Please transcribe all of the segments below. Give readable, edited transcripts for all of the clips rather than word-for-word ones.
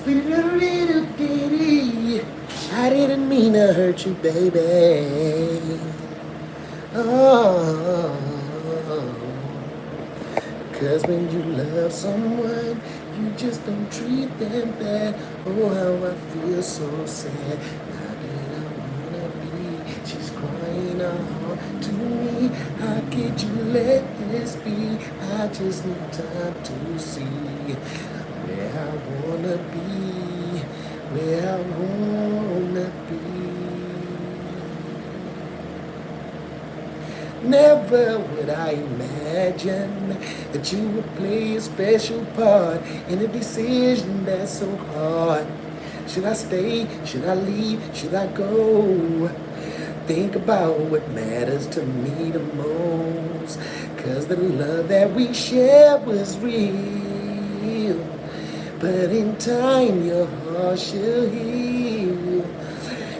I didn't mean to hurt you, baby. Oh, 'cause when you love someone, you just don't treat them bad. Oh, how I feel so sad. Now that I wanna be, she's crying out to me. How could you let this be? I just need time to see where I wanna be, where I wanna be. Never would I imagine that you would play a special part in a decision that's so hard. Should I stay? Should I leave? Should I go? Think about what matters to me the most. 'Cause the love that we shared was real. But in time your heart shall heal.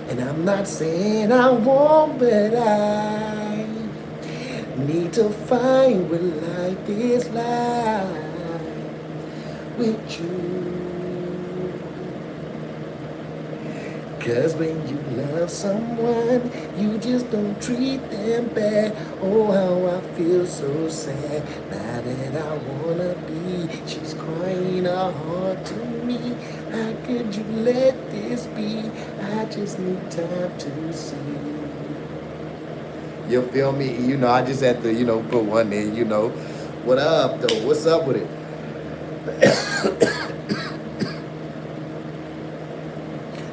And I'm not saying I won't, but I need to find what life is like with you. 'Cause when you love someone, you just don't treat them bad. Oh, how I feel so sad. Now that I wanna be, she's crying her heart to me. How could you let this be? I just need time to see. You feel me? You know, I just had to, put one in, What up, though? What's up with it?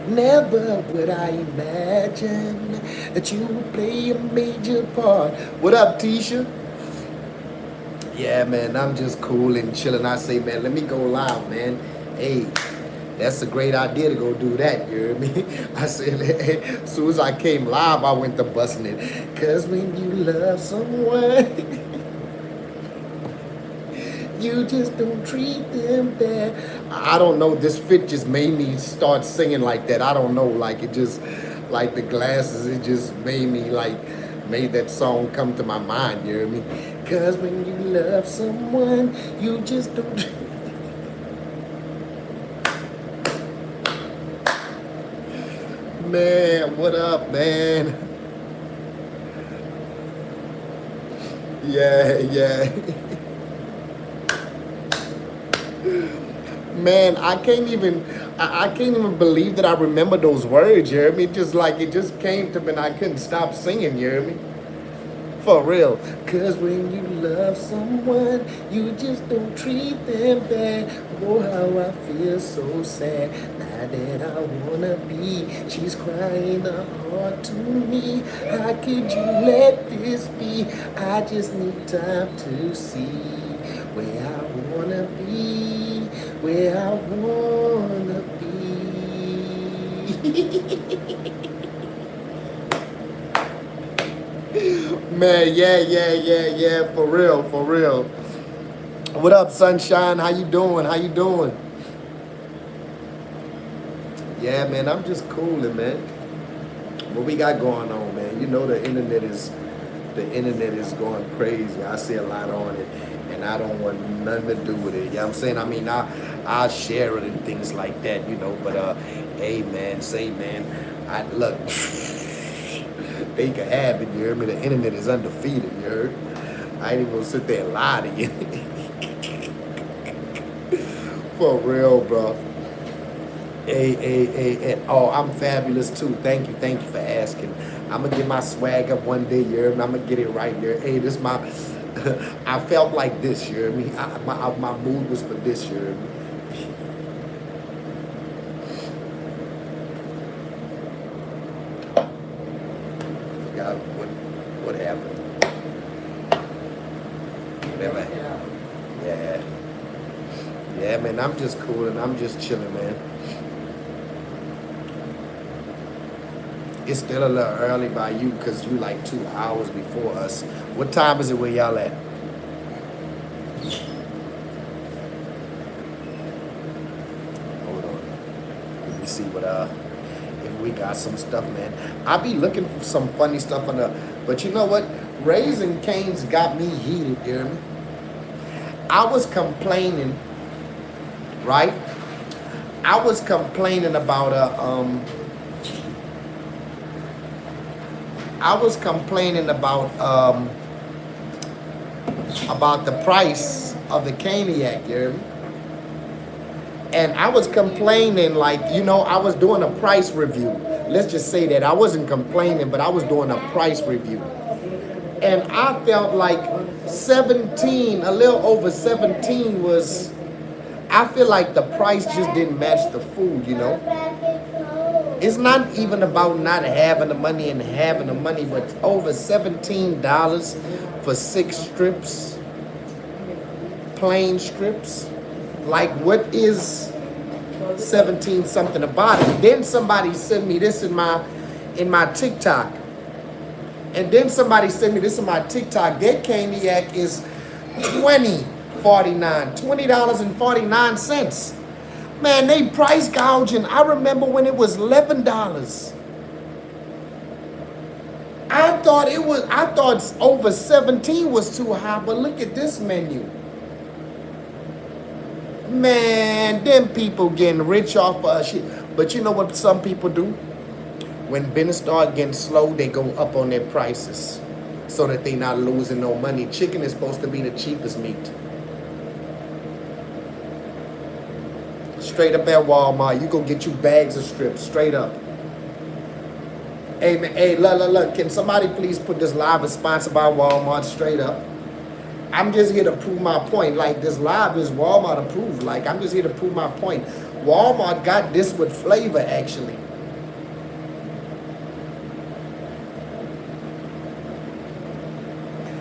Never would I imagine that you would play a major part. What up, Tisha? Yeah, man, I'm just cool and chilling. I say, man, let me go live, man. Hey, that's a great idea to go do that, you hear me? I said, hey, as soon as I came live, I went to busting it. 'Cause when you love someone, you just don't treat them bad. I don't know, this fit just made me start singing like that. I don't know, like it just, like the glasses, it just made me made that song come to my mind, you hear me? 'Cause when you love someone, you just don't. Man, what up, man? Yeah. Man, I can't even believe that I remember those words, you hear me? Just like it just came to me and I couldn't stop singing, you hear me? For real. 'Cause when you love someone, you just don't treat them bad. Oh, how I feel so sad. Now that I wanna be, she's crying her heart to me. How could you let this be? I just need time to see where I wanna be, where I wanna be. Man, yeah, for real. What up, sunshine? How you doing? Yeah, man, I'm just cooling, man. What we got going on, man? You know the internet is going crazy. I see a lot on it, and I don't want nothing to do with it. You know what I'm saying? I mean, I'll share it and things like that, but hey, man, I look. They can have it, you heard me? The internet is undefeated, you heard? I ain't even gonna sit there and lie to you. For real, bro. Hey. Oh, I'm fabulous too. Thank you for asking. I'm gonna get my swag up one day, you heard me? I'm gonna get it right here. Hey, this my, I felt like this, you heard me? My mood was for this, you heard me? What happened? Whatever. Yeah, man, I'm just cool and I'm just chilling, man. It's still a little early by you because you like 2 hours before us. What time is it where y'all at? Hold on. Let me see what if we got some stuff, man. I be looking for some funny stuff on the, but you know what? Raising Cane's got me heated, you hear me? I was complaining, right, I was complaining about I was complaining about the price of the caniac, you hear me? And I was complaining, like, you know, I was doing a price review. Let's just say that I wasn't complaining, but I was doing a price review. And I felt like 17, a little over 17 was, I feel like the price just didn't match the food, you know? It's not even about not having the money and having the money, but over $17 for 6 strips, plain strips. Like, what is 17 something about it? Then somebody sent me this in my TikTok. And then somebody sent me this in my TikTok. Their caniac is $20.49. Man, they price gouging. I remember when it was $11. I thought over 17 was too high, but look at this menu. Man, them people getting rich off of shit. But you know what some people do? When business start getting slow, they go up on their prices so that they not losing no money. Chicken is supposed to be the cheapest meat. Straight up at Walmart, you go get you bags of strips, straight up. Hey, man, hey, look, can somebody please put this live as sponsored by Walmart, straight up? I'm just here to prove my point. Like, this live is Walmart approved. Like, I'm just here to prove my point. Walmart got this with flavor, actually.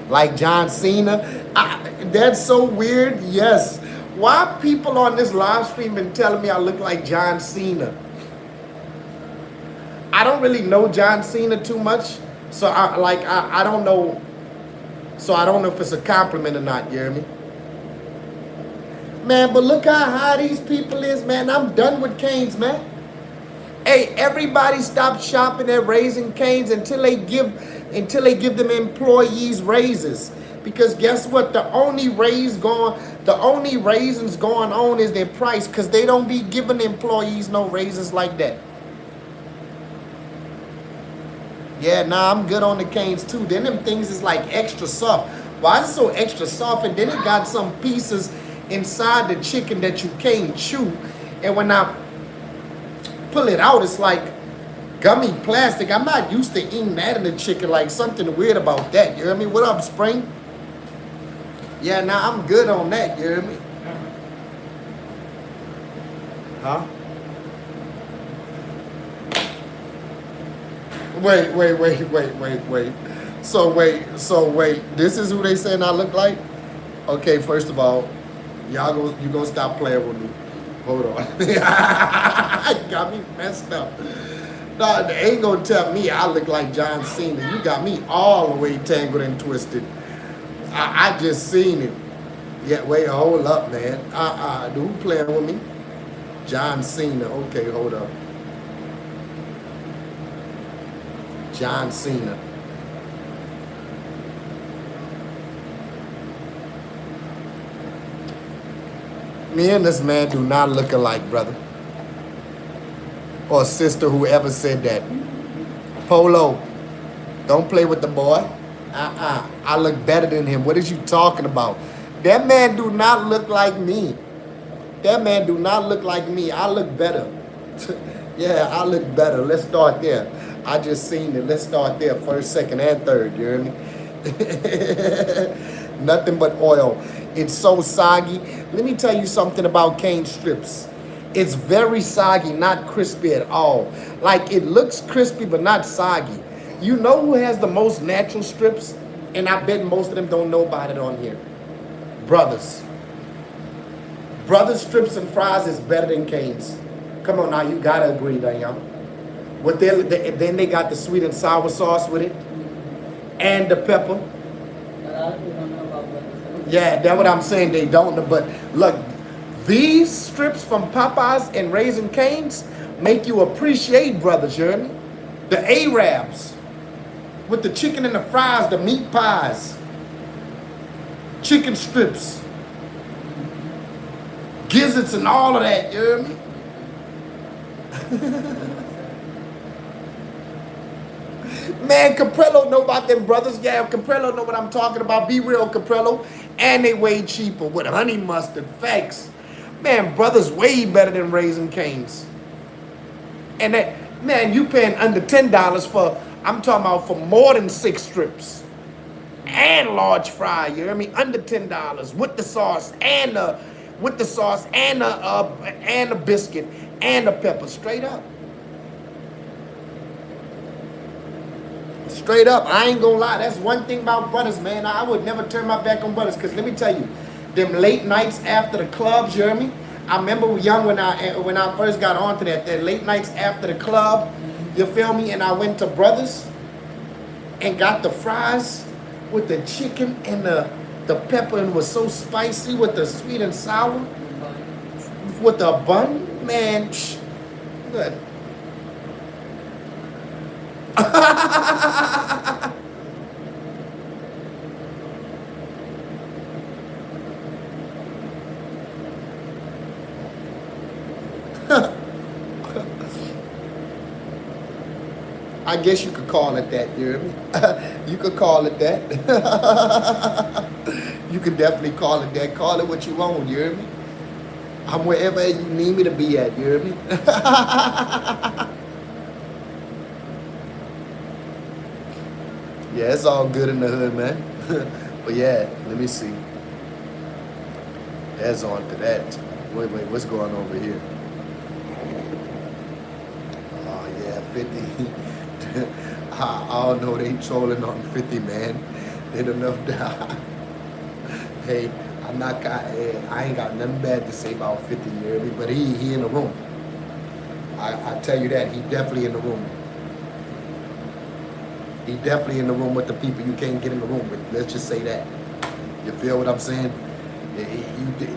Like John Cena. That's so weird. Yes. Why people on this live stream been telling me I look like John Cena? I don't really know John Cena too much. So I don't know. So I don't know if it's a compliment or not, you hear me? Man, but look how high these people is, man. I'm done with Cane's, man. Hey, everybody stop shopping at Raising Cane's until they give them employees raises. Because guess what? The only raisins going on is their price, because they don't be giving employees no raises like that. Yeah, nah, I'm good on the Cane's too. Then them things is like extra soft. Why is it so extra soft? And then it got some pieces inside the chicken that you can't chew. And when I pull it out, it's like gummy plastic. I'm not used to eating that in the chicken. Like, something weird about that. You hear me? What up, Spring? Yeah, nah, I'm good on that. You hear me? Huh? Wait. So wait. This is who they saying I look like? Okay, first of all, you gonna stop playing with me. Hold on. Got me messed up. Nah, they ain't gonna tell me I look like John Cena. You got me all the way tangled and twisted. I just seen it. Yeah, wait, hold up, man. Who playing with me? John Cena. Okay, hold up. John Cena. Me and this man do not look alike, brother. Or sister, whoever said that. Polo, don't play with the boy. I look better than him. What is you talking about? That man do not look like me. That man do not look like me. I look better. Yeah, I look better. Let's start there. I just seen it. Let's start there. First, second, and third. You hear me? Nothing but oil. It's so soggy. Let me tell you something about cane strips. It's very soggy, not crispy at all. Like, it looks crispy, but not soggy. You know who has the most natural strips? And I bet most of them don't know about it on here. Brothers. Brothers strips and fries is better than Cane's. Come on now, you gotta agree, Danielle. Then they got the sweet and sour sauce with it, and the pepper. Yeah, that's what I'm saying. They don't know, but look, these strips from Popeyes and Raising Cane's make you appreciate brothers, you hear me? The Arabs with the chicken and the fries, the meat pies, chicken strips, gizzards and all of that, you hear me? Man, Caprello know about them brothers. Yeah, Caprello know what I'm talking about. Be real, Caprello. And they way cheaper with honey mustard. Facts. Man, brothers way better than Raising Cane's. And that, man, you paying under $10 for, I'm talking about for more than 6 strips. And large fry, you hear me? Under $10 with the sauce and the biscuit and the pepper. Straight up. Straight up, I ain't gonna lie. That's one thing about brothers, man. I would never turn my back on brothers, because let me tell you, them late nights after the clubs, you hear me? I remember young when I first got onto that late nights after the club, you feel me? And I went to Brothers and got the fries with the chicken and the pepper, and it was so spicy with the sweet and sour with the bun, man. Good. I guess you could call it that, you hear me? You could call it that. You could definitely call it that. Call it what you want, you hear me? I'm wherever you need me to be at, you hear me? Yeah, it's all good in the hood, man. But yeah, let me see. That's on to that. Wait, what's going on over here? Oh yeah, 50. I don't know, they trolling on 50, man. They don't know that. Hey, I ain't got nothing bad to say about 50, you hear me? But he in the room. I tell you that, he definitely in the room. He definitely in the room with the people you can't get in the room with. Let's just say that. You feel what I'm saying? You did.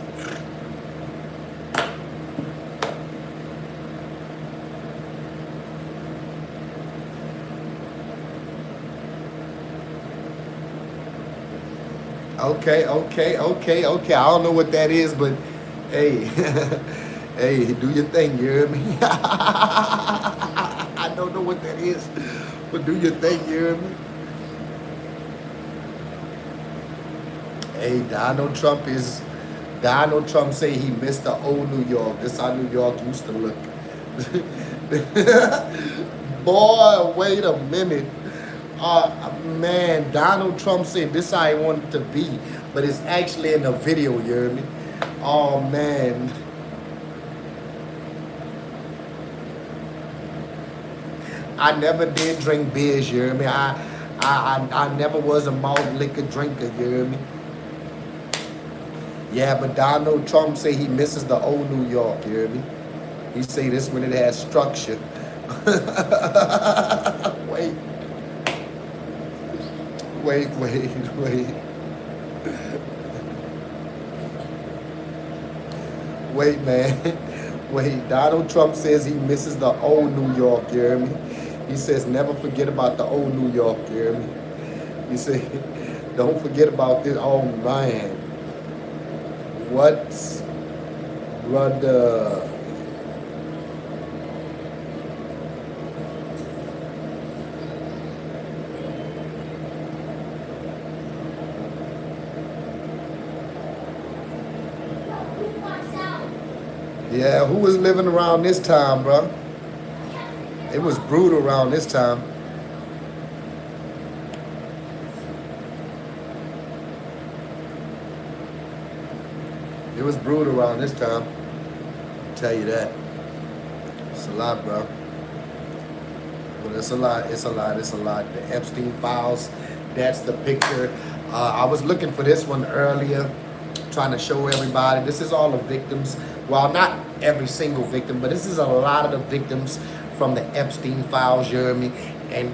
Okay. I don't know what that is, but hey, hey, do your thing, you hear me? I don't know what that is, but do your thing, you hear me? Hey, Donald Trump say he missed the old New York. This how New York used to look. Boy, wait a minute. Man, Donald Trump said this how he wanted to be, but it's actually in a video, you hear me? Oh, man. I never did drink beers, you hear me? I never was a malt liquor drinker, you hear me? Yeah, but Donald Trump say he misses the old New York, you hear me? He say this when it has structure. Wait. Wait, man. Wait, Donald Trump says he misses the old New York, you hear me? He says never forget about the old New York, you hear me? He say, don't forget about this. Oh, man. What's brother? Yeah, who was living around this time, bro? It was brutal around this time. It was brutal around this time. I'll tell you that. It's a lot, bro. But it's a lot. The Epstein files, that's the picture. I was looking for this one earlier, trying to show everybody. This is all the victims. Well, not every single victim, but this is a lot of the victims from the Epstein files, you hear me? And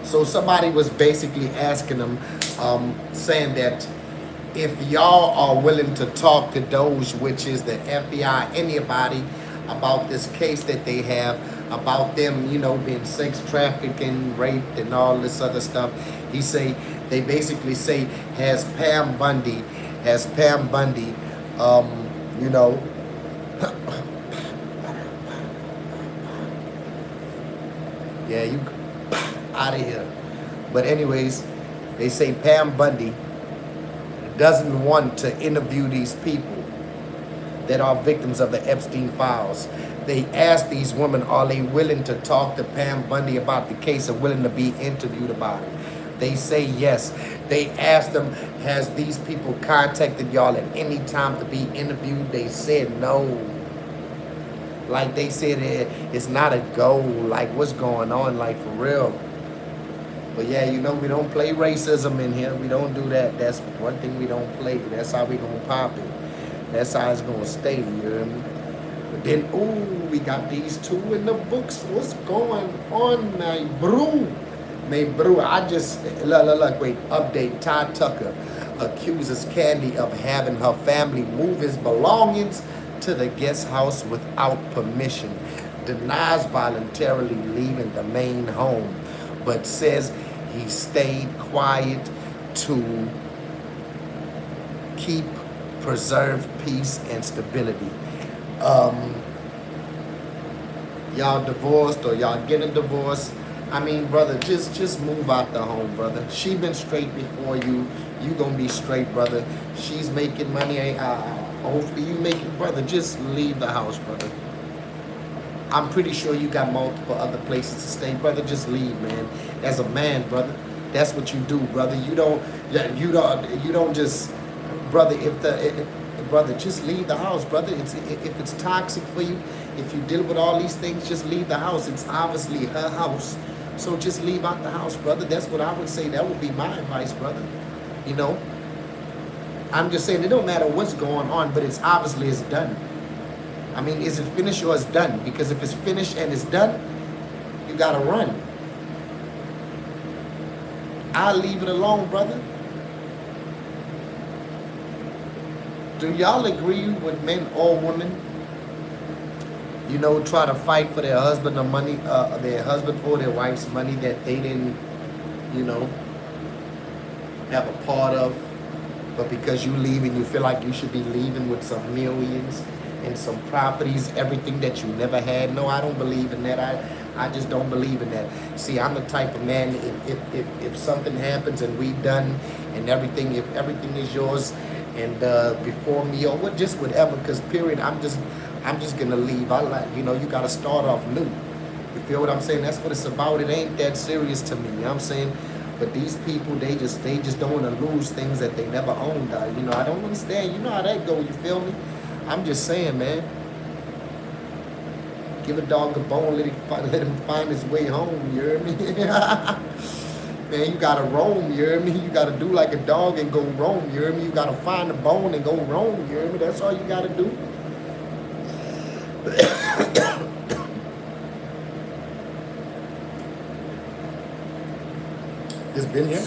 so somebody was basically asking them, saying that if y'all are willing to talk to those, which is the FBI, anybody, about this case that they have, about them, you know, being sex trafficking, raped, and all this other stuff. They basically say, has Pam Bundy, you know, Yeah, you out of here. But anyways, they say Pam Bundy doesn't want to interview these people that are victims of the Epstein files. They asked these women, are they willing to talk to Pam Bundy about the case and willing to be interviewed about it? They say yes. They asked them, has these people contacted y'all at any time to be interviewed? They said no. Like they said, it's not a goal. Like, what's going on? Like, for real. But yeah, you know, we don't play racism in here. We don't do that. That's one thing we don't play. That's how we gonna pop it. That's how it's gonna stay, you hear me? But then, ooh, we got these two in the books. What's going on, my bro? My bro, I just, look, wait, update. Todd Tucker accuses Candy of having her family move his belongings to the guest house without permission. Denies voluntarily leaving the main home, but says he stayed quiet to preserve peace and stability. Y'all divorced or y'all getting divorced? I mean, brother, just move out the home, brother. She been straight before you. You gonna be straight, brother. She's making money. Hopefully you make it, brother. Just leave the house, brother. I'm pretty sure you got multiple other places to stay, brother. Just leave, man. As a man, brother, that's what you do, brother. You don't just, brother. Brother, just leave the house, brother. If it's toxic for you, if you deal with all these things, just leave the house. It's obviously her house, so just leave out the house, brother. That's what I would say. That would be my advice, brother. You know, I'm just saying it don't matter what's going on, but it's obviously it's done. I mean, is it finished or it's done? Because if it's finished and it's done, you gotta run. I'll leave it alone, brother. Do y'all agree with men or women, you know, try to fight for their husband or money, their husband or their wife's money that they didn't, you know, have a part of, but because you leave and you feel like you should be leaving with some millions and some properties, everything that you never had? No, I don't believe in that. I just don't believe in that. See, I'm the type of man, if something happens and we done and everything, if everything is yours and before me or what, just whatever, because period, I'm just gonna leave. I like, you know, you gotta start off new. You feel what I'm saying? That's what it's about. It ain't that serious to me, you know what I'm saying? But these people, they just don't want to lose things that they never owned. You know, I don't understand. You know how that go, you feel me? I'm just saying, man. Give a dog a bone, let him find his way home, you hear me? Man, you gotta roam, you hear me? You gotta do like a dog and go roam, you hear me? You gotta find the bone and go roam, you hear me? That's all you gotta do. This been here?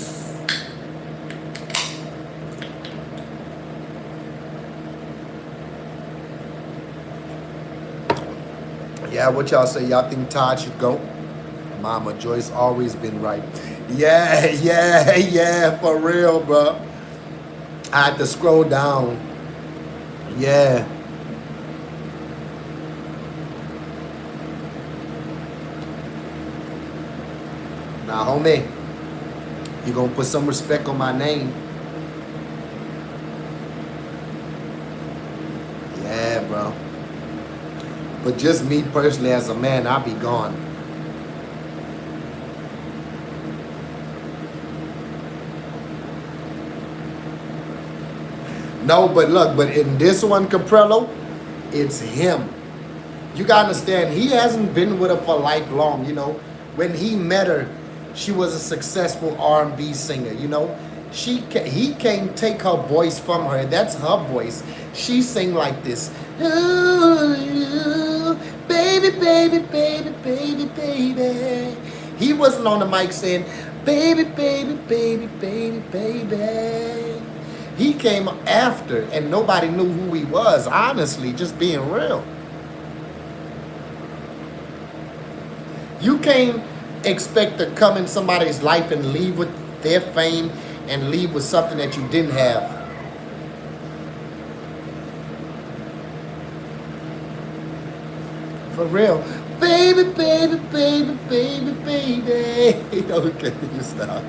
Yeah, what y'all say? Y'all think Todd should go? Mama Joyce always been right. Yeah, for real, bro. I had to scroll down. Yeah. Now, homie, you gonna put some respect on my name. Yeah, bro. But just me personally as a man, I'll be gone. No, but look, but in this one, Caprello, it's him. You gotta understand, he hasn't been with her for lifelong, you know. When he met her, she was a successful R&B singer, you know. He can't take her voice from her. That's her voice. She sing like this. Ooh, baby, baby, baby, baby, baby. He wasn't on the mic saying, baby, baby, baby, baby, baby. He came after, and nobody knew who he was, honestly, just being real. You can't expect to come in somebody's life and leave with their fame and leave with something that you didn't have. For real. Baby, baby, baby, baby, baby. Okay, you stop.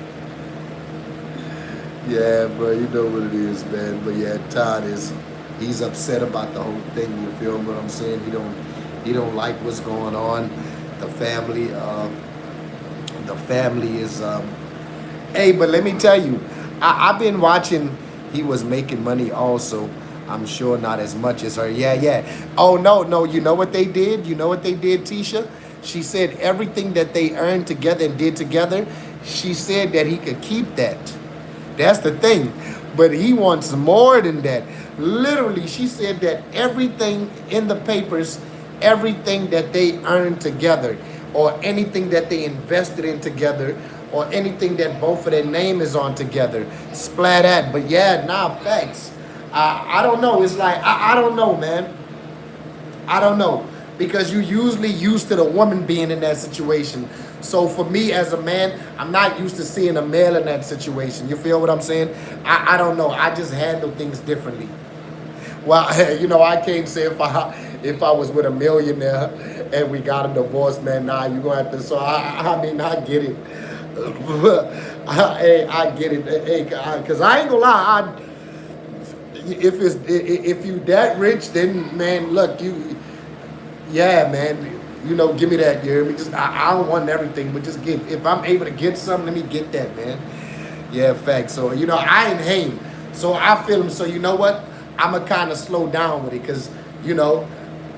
Yeah, bro, you know what it is, man. But yeah, Todd he's upset about the whole thing. You feel what I'm saying? He don't like what's going on. The family, the family is hey, but let me tell you, I've been watching. He was making money also. I'm sure not as much as her. Yeah, yeah. Oh no, no. You know what they did? You know what they did, Tisha? She said everything that they earned together and did together. She said that he could keep that. That's the thing. But he wants more than that. Literally, she said that everything in the papers, everything that they earned together, or anything that they invested in together, or anything that both of their name is on together, splat at. But yeah, nah, facts. I don't know. It's like, I don't know, man. I don't know, because you usually used to the woman being in that situation. So for me as a man, I'm not used to seeing a male in that situation. You feel what I'm saying? I don't know. I just handle things differently. Well, you know, I can't say if I was with a millionaire and we got a divorce, man. Nah, you gonna have to. So I mean, I get it. Hey, I get it. Hey, cause I ain't gonna lie. If you that rich, then man, look, yeah, man, you know, give me that. You hear me? Just I don't want everything, but just give. If I'm able to get something, let me get that, man. Yeah, fact. So you know, I ain't hang, so I feel him. So you know what? I'ma kind of slow down with it, cause you know,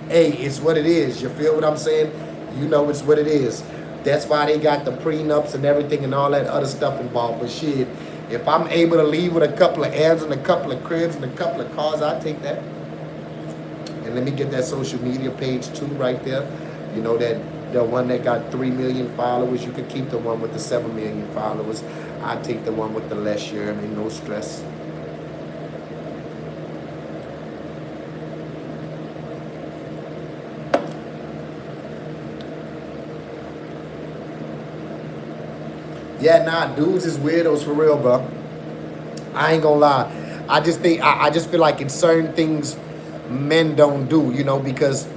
hey, it's what it is. You feel what I'm saying? You know, it's what it is. That's why they got the prenups and everything and all that other stuff involved. But shit, if I'm able to leave with a couple of ads and a couple of cribs and a couple of cars, I take that. And let me get that social media page too right there. You know, that the one that got 3 million followers, you could keep the one with the 7 million followers. I take the one with the less year. I mean, no stress. Yeah, nah, dudes is weirdos for real, bro. I ain't gonna lie. I just think I just feel like it's certain things men don't do, you know, because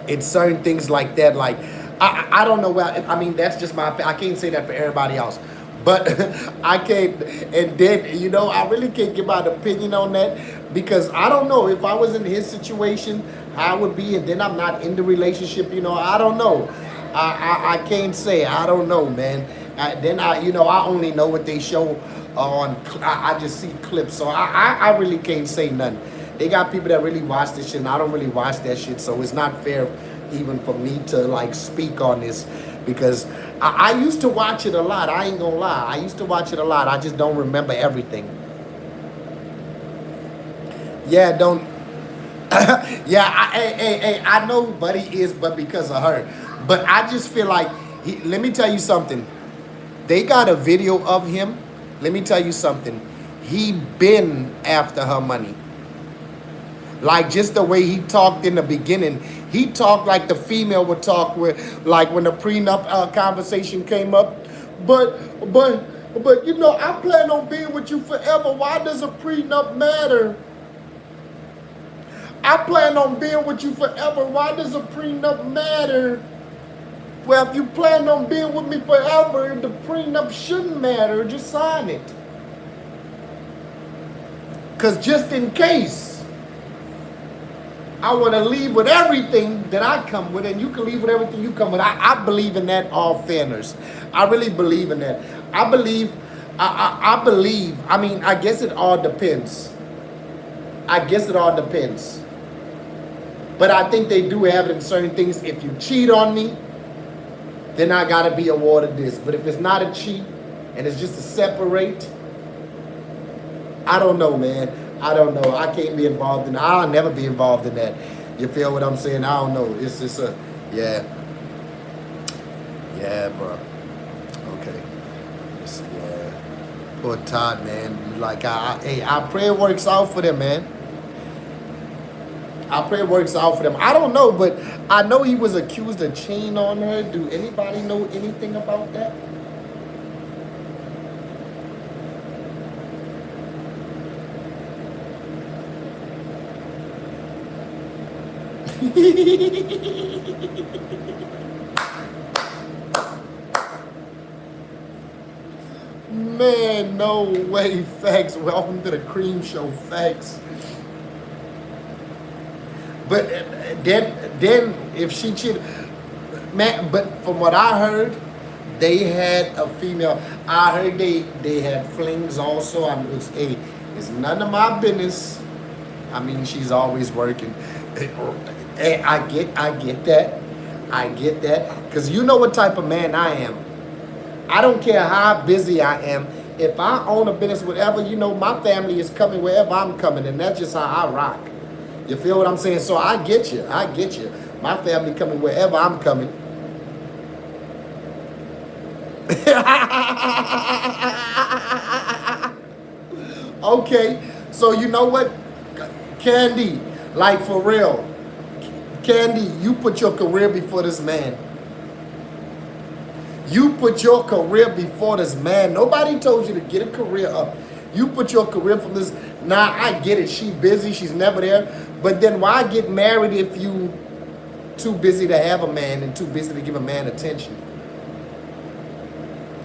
it's certain things like that. Like I don't know. Well, I mean, that's just I can't say that for everybody else, but I can't. And then you know, I really can't give my opinion on that, because I don't know if I was in his situation, how I would be, and then I'm not in the relationship. You know, I don't know. I can't say. I don't know, man. You know, I only know what they show on. I just see clips, so I really can't say nothing. They got people that really watch this shit, and I don't really watch that shit, so it's not fair even for me to like speak on this, because I used to watch it a lot. I ain't gonna lie, I used to watch it a lot. I just don't remember everything. Yeah, don't. Yeah, I know Buddy is, but because of her. But I just feel like let me tell you something. They got a video of him. Let me tell you something. He been after her money. Like just the way he talked in the beginning. He talked like the female would talk with, like when the prenup conversation came up. But you know, I plan on being with you forever. Why does a prenup matter? I plan on being with you forever. Why does a prenup matter? Well, if you plan on being with me forever, the prenup shouldn't matter. Just sign it. Because just in case, I want to leave with everything that I come with, and you can leave with everything you come with. I believe in that, all fairness. I really believe in that. I believe, I mean, I guess it all depends. I guess it all depends. But I think they do have it in certain things. If you cheat on me, then I gotta be awarded this. But if it's not a cheat and it's just a separate, I don't know, man. I don't know. I can't be involved in that. I'll never be involved in that. You feel what I'm saying? I don't know. It's just yeah. Yeah, bro. Okay. Yeah. Poor Todd, man. Like, I pray it works out for them, man. I pray it works out for them. I don't know, but I know he was accused of cheating on her. Do anybody know anything about that? Man, no way. Facts. Welcome to the cream show. Facts. But then if she cheated, man. But from what I heard, they had a female. I heard they had flings also. I mean, it's none of my business. I mean, she's always working. And I get that. I get that. Because you know what type of man I am. I don't care how busy I am. If I own a business, whatever, you know, my family is coming wherever I'm coming, and that's just how I rock. You feel what I'm saying? So I get you. I get you. My family coming wherever I'm coming. Okay. So you know what? Candy, like for real. Candy, you put your career before this man. You put your career before this man. Nobody told you to get a career up. You put your career from this. Nah, I get it. She busy. She's never there. But then why get married if you too busy to have a man and too busy to give a man attention?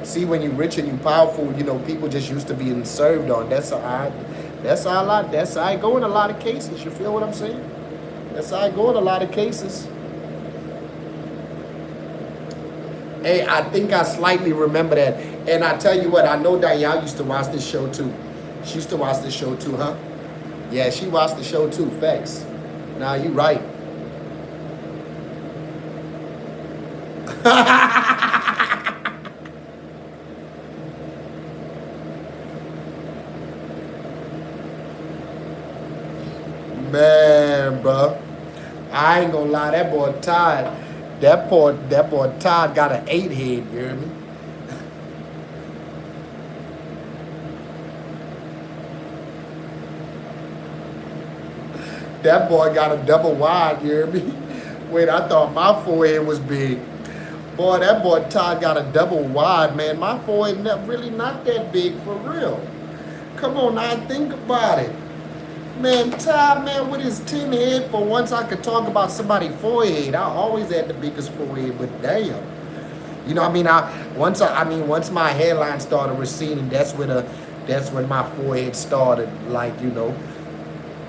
See, when you're rich and you powerful, you know, people just used to being served on. That's how I go in a lot of cases. You feel what I'm saying? That's how I go in a lot of cases. Hey, I think I slightly remember that. And I tell you what, I know Danielle used to watch this show too. She used to watch this show too, huh? Yeah, she watched the show too. Facts. Nah, you right. Man, bro. I ain't gonna lie, that boy Todd. That boy Todd got an 8 head, you hear me? That boy got a double wide, you hear me? Wait, I thought my forehead was big. Boy, that boy Todd got a double wide, man. My forehead really not that big for real. Come on now, think about it. Man, Todd, man, with his 10 head, for once I could talk about somebody's forehead. I always had the biggest forehead, but damn. You know what I mean? Once my hairline started receding, that's when my forehead started, like, you know.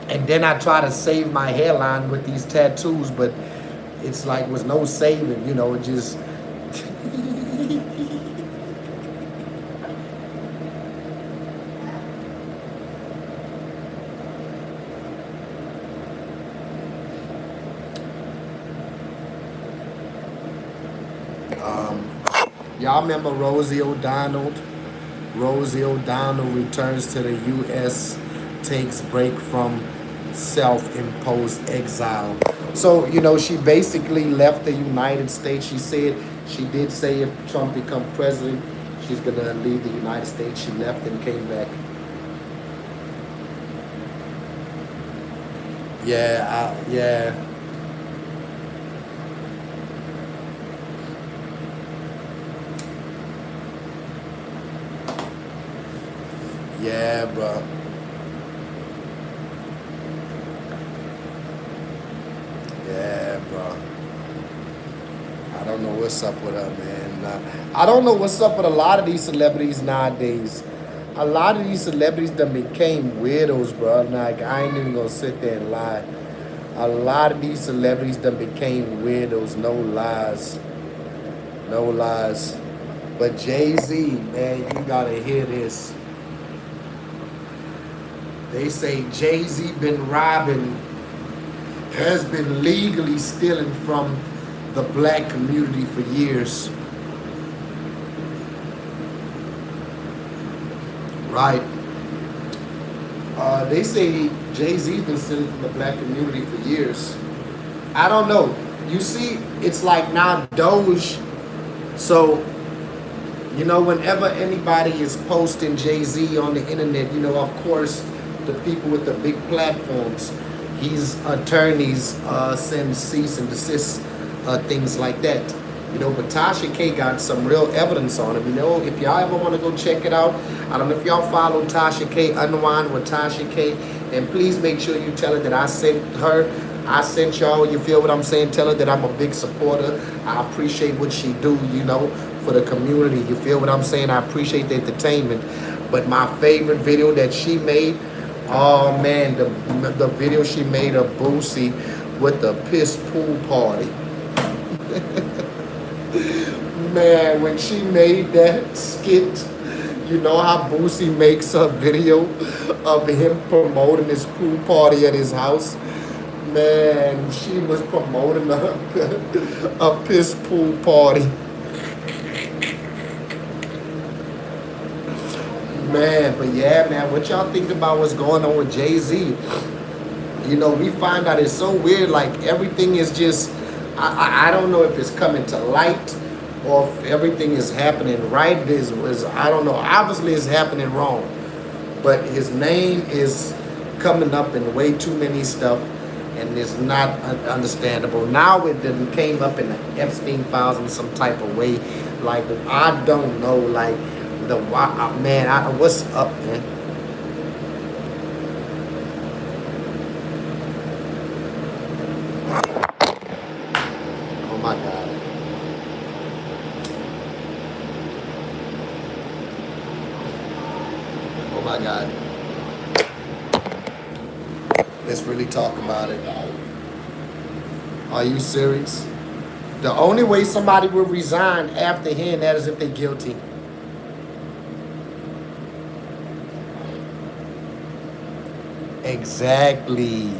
And then I try to save my hairline with these tattoos, but it's like was no saving, you know, it just y'all remember Rosie O'Donnell? Rosie O'Donnell returns to the U.S., takes break from self-imposed exile. So, you know, she basically left the United States. She did say if Trump become president, she's going to leave the United States. She left and came back. Yeah. Yeah, bro. Yeah, bro. I don't know what's up with her, man. I don't know what's up with a lot of these celebrities nowadays. A lot of these celebrities done became weirdos, bro. Like, I ain't even gonna sit there and lie. A lot of these celebrities done became weirdos. No lies. No lies. But Jay-Z, man, you gotta hear this. They say Jay-Z has been legally stealing from the black community for years. Right. They say Jay-Z's been stealing from the black community for years. I don't know. You see, it's like now Doge. So, you know, whenever anybody is posting Jay-Z on the internet, you know, of course, the people with the big platforms, his attorneys send cease and desist things like that. You know, but Tasha K got some real evidence on him. You know, if y'all ever want to go check it out, I don't know if y'all follow Tasha K, Unwind with Tasha K, and please make sure you tell her that I sent y'all, you feel what I'm saying? Tell her that I'm a big supporter. I appreciate what she do, you know, for the community. You feel what I'm saying? I appreciate the entertainment. But my favorite video that she made, oh man, the video she made of Boosie with the piss pool party. Man, when she made that skit, you know how Boosie makes a video of him promoting his pool party at his house? Man, she was promoting a piss pool party. Man, but yeah, man, what y'all think about what's going on with Jay-Z? You know, we find out it's so weird, like everything is just, I don't know if it's coming to light or if everything is happening right. I don't know, obviously it's happening wrong. But his name is coming up in way too many stuff, and it's not understandable. Now it done came up in the Epstein files in some type of way. Like, I don't know, like, man, what's up, man? Oh my God. Oh my God. Let's really talk about it. Are you serious? The only way somebody will resign after hearing that is if they're guilty. Exactly.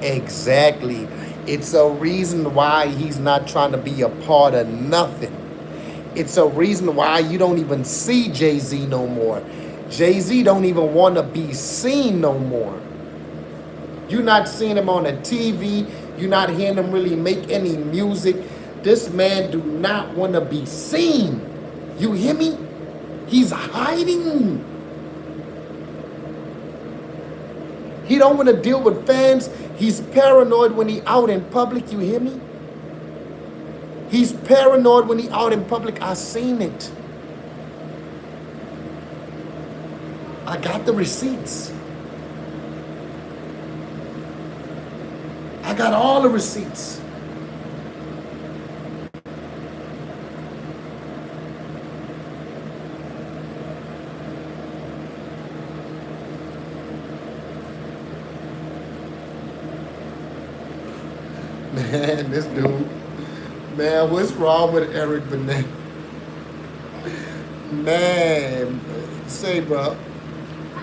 Exactly. It's a reason why he's not trying to be a part of nothing. It's a reason why you don't even see Jay-Z no more. Jay-Z don't even want to be seen no more. You're not seeing him on the TV. You're not hearing him really make any music. This man do not want to be seen. You hear me? He's hiding. He don't want to deal with fans. He's paranoid when he out in public. You hear me? He's paranoid when he out in public. I seen it. I got the receipts. I got all the receipts. Man, this dude. Man, what's wrong with Eric Benet? Man, say, bro,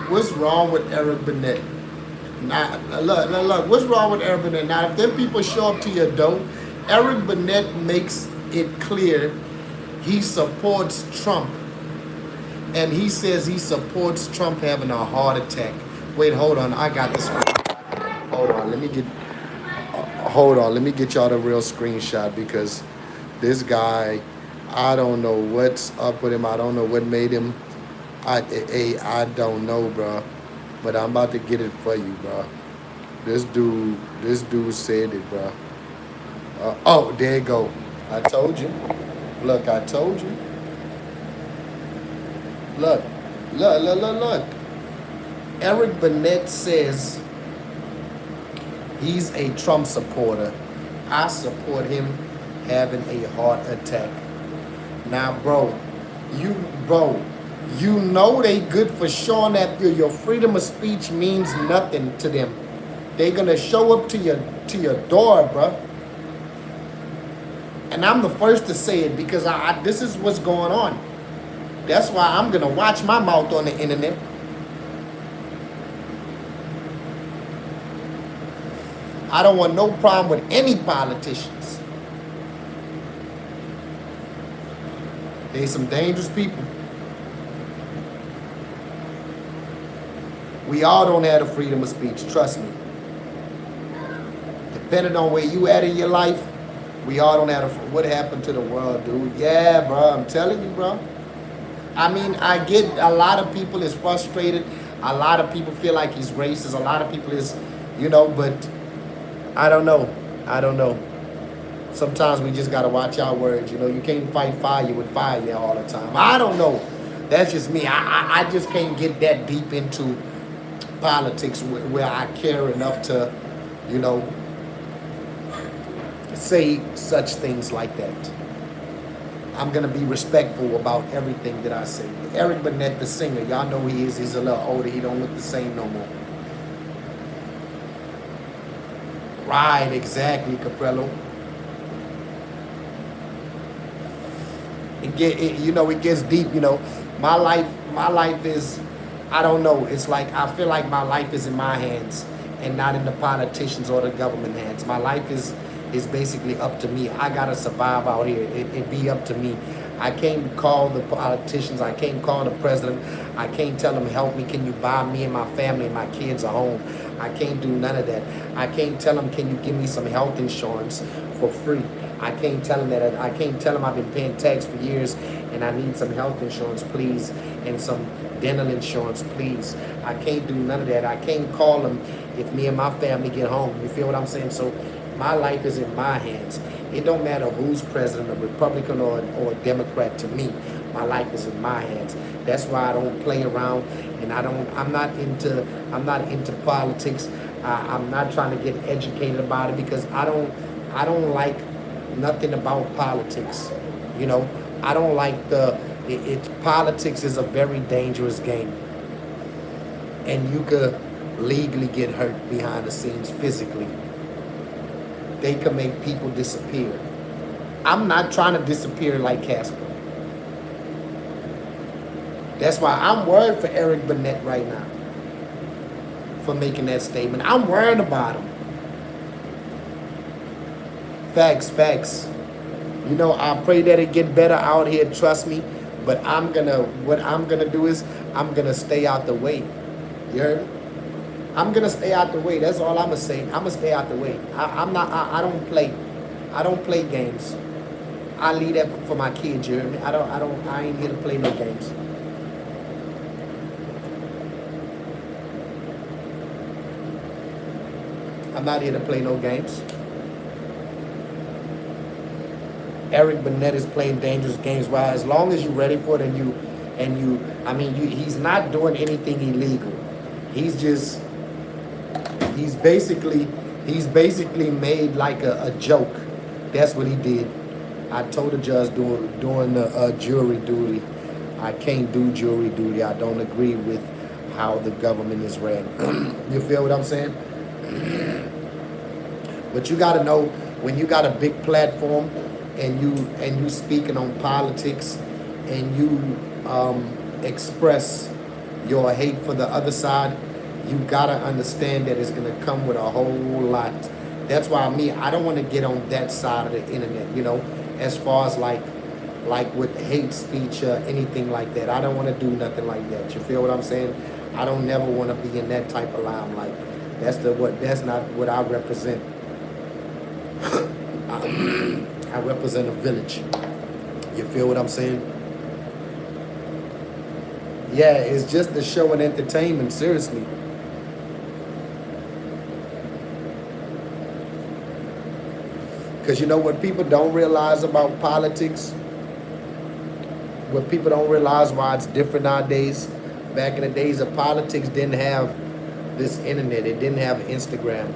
what's wrong with Eric Benet? Now, look, what's wrong with Eric Benet? Now, if them people show up to your door, Eric Benet makes it clear he supports Trump. And he says he supports Trump having a heart attack. Wait, hold on, I got this. Hold on, let me get y'all the real screenshot, because this guy, I don't know what's up with him. I don't know what made him. I don't know, bro. But I'm about to get it for you, bro. This dude said it, bro. Oh, there you go. I told you. Look, I told you. Look. Eric Benet says he's a Trump supporter. I support him having a heart attack. Now, bro, you know they good for showing that your freedom of speech means nothing to them. They're gonna show up to your door, bro. And I'm the first to say it, because this is what's going on. That's why I'm gonna watch my mouth on the internet. I don't want no problem with any politicians. They some dangerous people. We all don't have the freedom of speech, trust me. Depending on where you at in your life, we all don't have what happened to the world, dude. Yeah, bro, I'm telling you, bro. I mean, I get a lot of people is frustrated. A lot of people feel like he's racist. A lot of people is, but I don't know. Sometimes we just got to watch our words. You can't fight fire with fire all the time. I don't know. That's just me. I just can't get that deep into politics where I care enough to, say such things like that. I'm gonna be respectful about everything that I say. Eric Burnett, the singer, y'all know who he is. He's a little older. He don't look the same no more. Right, exactly, Caprello. It gets deep. My life is, I don't know. It's like I feel like my life is in my hands and not in the politicians or the government hands. My life is basically up to me. I gotta survive out here. It be up to me. I can't call the politicians. I can't call the president. I can't tell them, help me. Can you buy me and my family and my kids a home? I can't do none of that. I can't tell them, can you give me some health insurance for free? I can't tell them that. I can't tell them I've been paying tax for years and I need some health insurance, please, and some dental insurance, please. I can't do none of that. I can't call them if me and my family get home. You feel what I'm saying? So my life is in my hands. It don't matter who's president, a Republican or a Democrat to me. My life is in my hands. That's why I don't play around, and I'm not into politics. I'm not trying to get educated about it because I don't like nothing about politics. I don't like politics is a very dangerous game. And you could legally get hurt behind the scenes physically. They can make people disappear. I'm not trying to disappear like Casper. That's why I'm worried for Eric Burnett right now for making that statement. I'm worried about him. Facts. I pray that it get better out here, trust me. But what I'm gonna do is I'm gonna stay out the way. You heard me? I'm gonna stay out the way. That's all I'm gonna say. I'm gonna stay out the way. I don't play games. I leave that for my kids, you hear me? I ain't here to play no games. I'm not here to play no games. Eric Burnett is playing dangerous games. Well, as long as you're ready for it he's not doing anything illegal. He's basically made like a joke. That's what he did. I told the judge during the jury duty, I can't do jury duty. I don't agree with how the government is ran. You feel what I'm saying? But you got to know, when you got a big platform and you speaking on politics and you express your hate for the other side, you got to understand that it's going to come with a whole lot. That's why I don't want to get on that side of the internet, as far as like with hate speech or anything like that. I don't want to do nothing like that. You feel what I'm saying? I don't never want to be in that type of limelight. That's not what I represent. I represent a village. You feel what I'm saying? Yeah, it's just a show and entertainment, seriously. Because what people don't realize about politics, what people don't realize why it's different nowadays. Back in the days of politics didn't have this internet. It didn't have Instagram.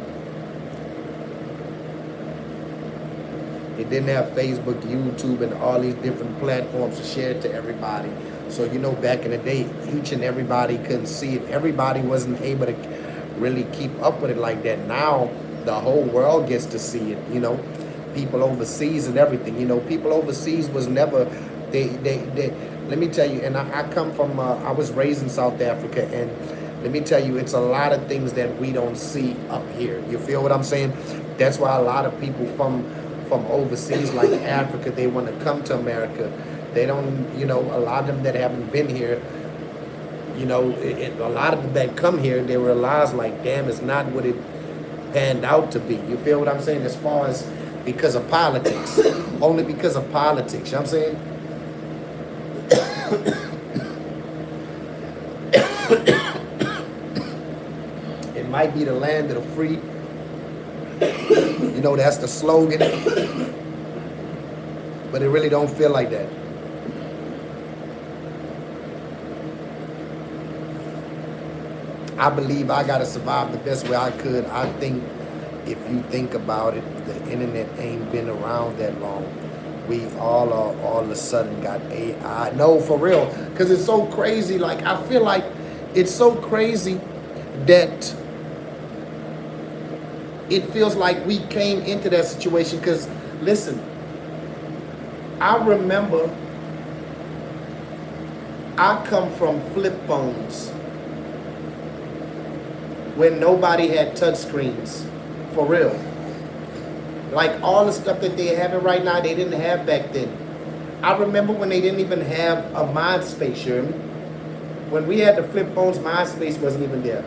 It didn't have Facebook, YouTube, and all these different platforms to share it to everybody. So, back in the day, each and everybody couldn't see it. Everybody wasn't able to really keep up with it like that. Now, the whole world gets to see it, People overseas and everything. People overseas was never, they let me tell you, and I come from, I was raised in South Africa, and let me tell you, it's a lot of things that we don't see up here. You feel what I'm saying? That's why a lot of people from overseas, like Africa, they want to come to America. They don't, a lot of them that haven't been here, a lot of them that come here, they realize like, damn, it's not what it panned out to be. You feel what I'm saying? As far as because of politics, only because of politics, you know what I'm saying? It might be the land of the free. That's the slogan. But it really don't feel like that. I believe I got to survive the best way I could. I think if you think about it, the internet ain't been around that long. we all of a sudden got AI. No, for real, because it's so crazy. Like I feel like it's so crazy that it feels like we came into that situation. Because listen, I remember I come from flip phones when nobody had touch screens, for real. Like all the stuff that they have right now, they didn't have back then. I remember when they didn't even have a MySpace, you hear me? When we had the flip phones, MySpace wasn't even there.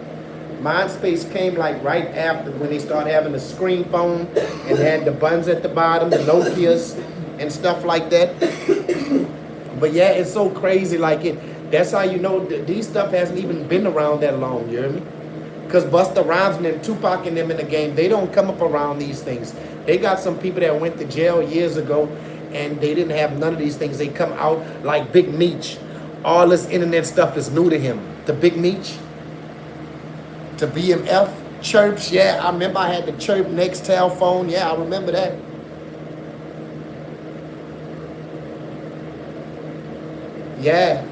MySpace came like right after when they started having the screen phone and had the buttons at the bottom, the Nokias and stuff like that. But yeah, it's so crazy. Like that's how you know these stuff hasn't even been around that long, you hear me? Because Busta Rhymes and them, Tupac and them in the game, they don't come up around these things. They got some people that went to jail years ago and they didn't have none of these things. They come out like Big Meech. All this internet stuff is new to him. To Big Meech, to BMF, Chirps, yeah. I remember I had the Chirp Nextel phone. Yeah, I remember that. Yeah.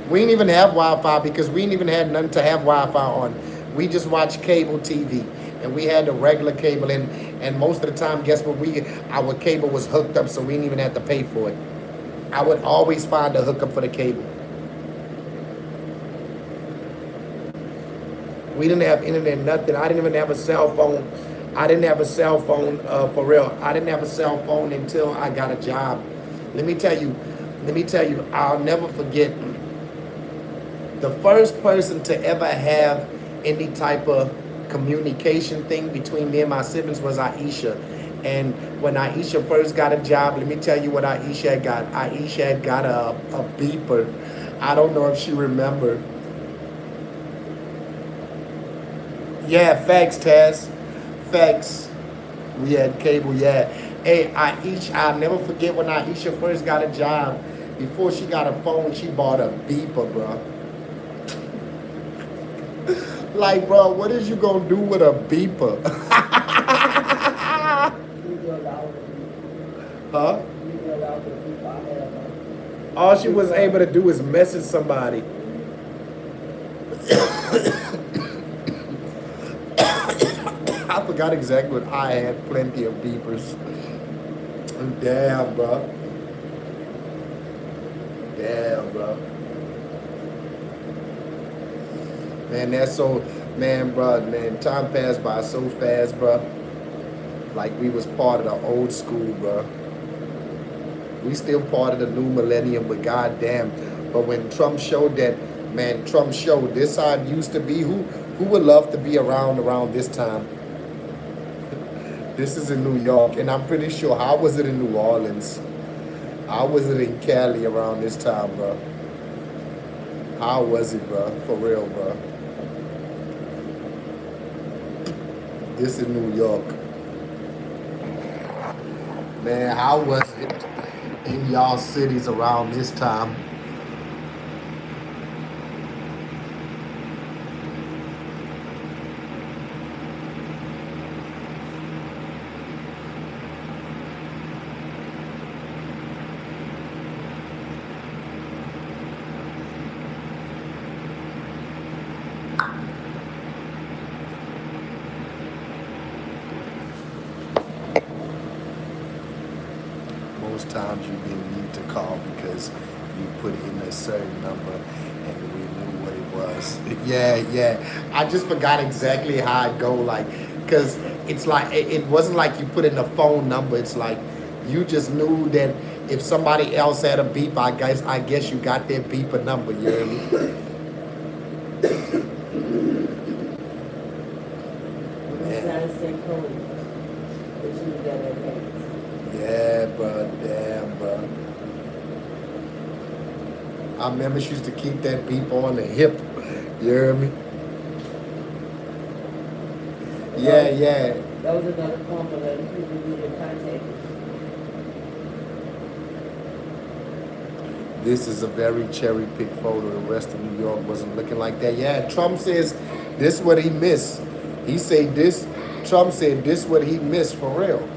We didn't even have Wi-Fi because we didn't even have nothing to have Wi-Fi on. We just watched cable TV, and we had the regular cable, and most of the time, guess what? Our cable was hooked up, so we didn't even have to pay for it. I would always find a hookup for the cable. We didn't have internet, nothing. I didn't even have a cell phone. I didn't have a cell phone for real. I didn't have a cell phone until I got a job. Let me tell you, I'll never forget. The first person to ever have any type of communication thing between me and my siblings was Aisha. And when Aisha first got a job, let me tell you what Aisha had got. Aisha had got a beeper. I don't know if she remembered. Yeah, facts, Taz. Facts. We had cable, yeah. Hey, I'll never forget when Aisha first got a job. Before she got a phone, she bought a beeper, bro. Like, bro, what is you gonna do with a beeper? Huh? All she was able to do is message somebody. I forgot exactly what I had. Plenty of beepers. Damn, bro. Damn, bro. Man, that's so, man, bro, man, time passed by so fast, bro. Like we was part of the old school, bro. We still part of the new millennium, but goddamn. But when Trump showed that, man, Trump showed this how it used to be. Who would love to be around this time? This is in New York, and I'm pretty sure, how was it in New Orleans? How was it in Cali around this time, bro? How was it, bro? For real, bro. This is New York. Man, how was it in y'all cities around this time? Most times you didn't need to call because you put in a certain number and we knew what it was. Yeah. I just forgot exactly how it go, like, because it's like, it wasn't like you put in a phone number. It's like you just knew that if somebody else had a beep, I guess you got their beeper number, you hear me? Yeah, bro, damn, bro. I remember she used to keep that beep on the hip. You hear me? Yeah. That was another form of letting people do their contact. This is a very cherry picked photo. The rest of New York wasn't looking like that. Yeah, Trump says this is what he missed. He say this Trump said this what he missed for real.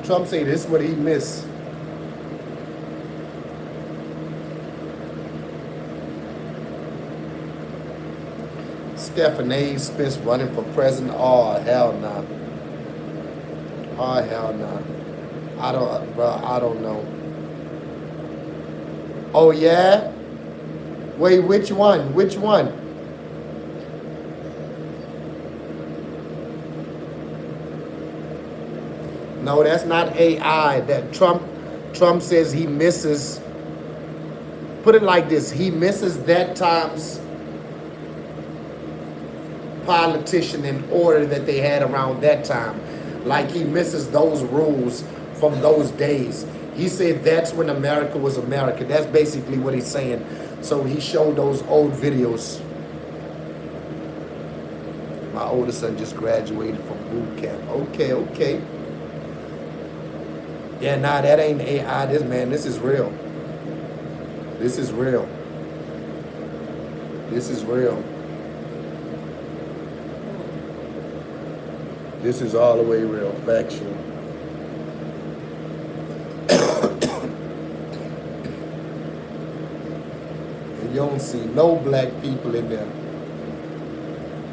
Trump said this what he missed. Stephen A. Smith running for president. Oh hell no. Nah. Oh hell no. Nah. I don't know. Oh yeah? Wait, which one? Which one? No, that's not AI. That Trump says he misses. Put it like this: he misses that time's politician in order that they had around that time. Like he misses those rules from those days. He said that's when America was America. That's basically what he's saying. So he showed those old videos. My oldest son just graduated from boot camp. Okay, okay. Yeah, nah, that ain't AI. This is real. This is real. This is real. This is all the way real, factual. And you don't see no black people in there.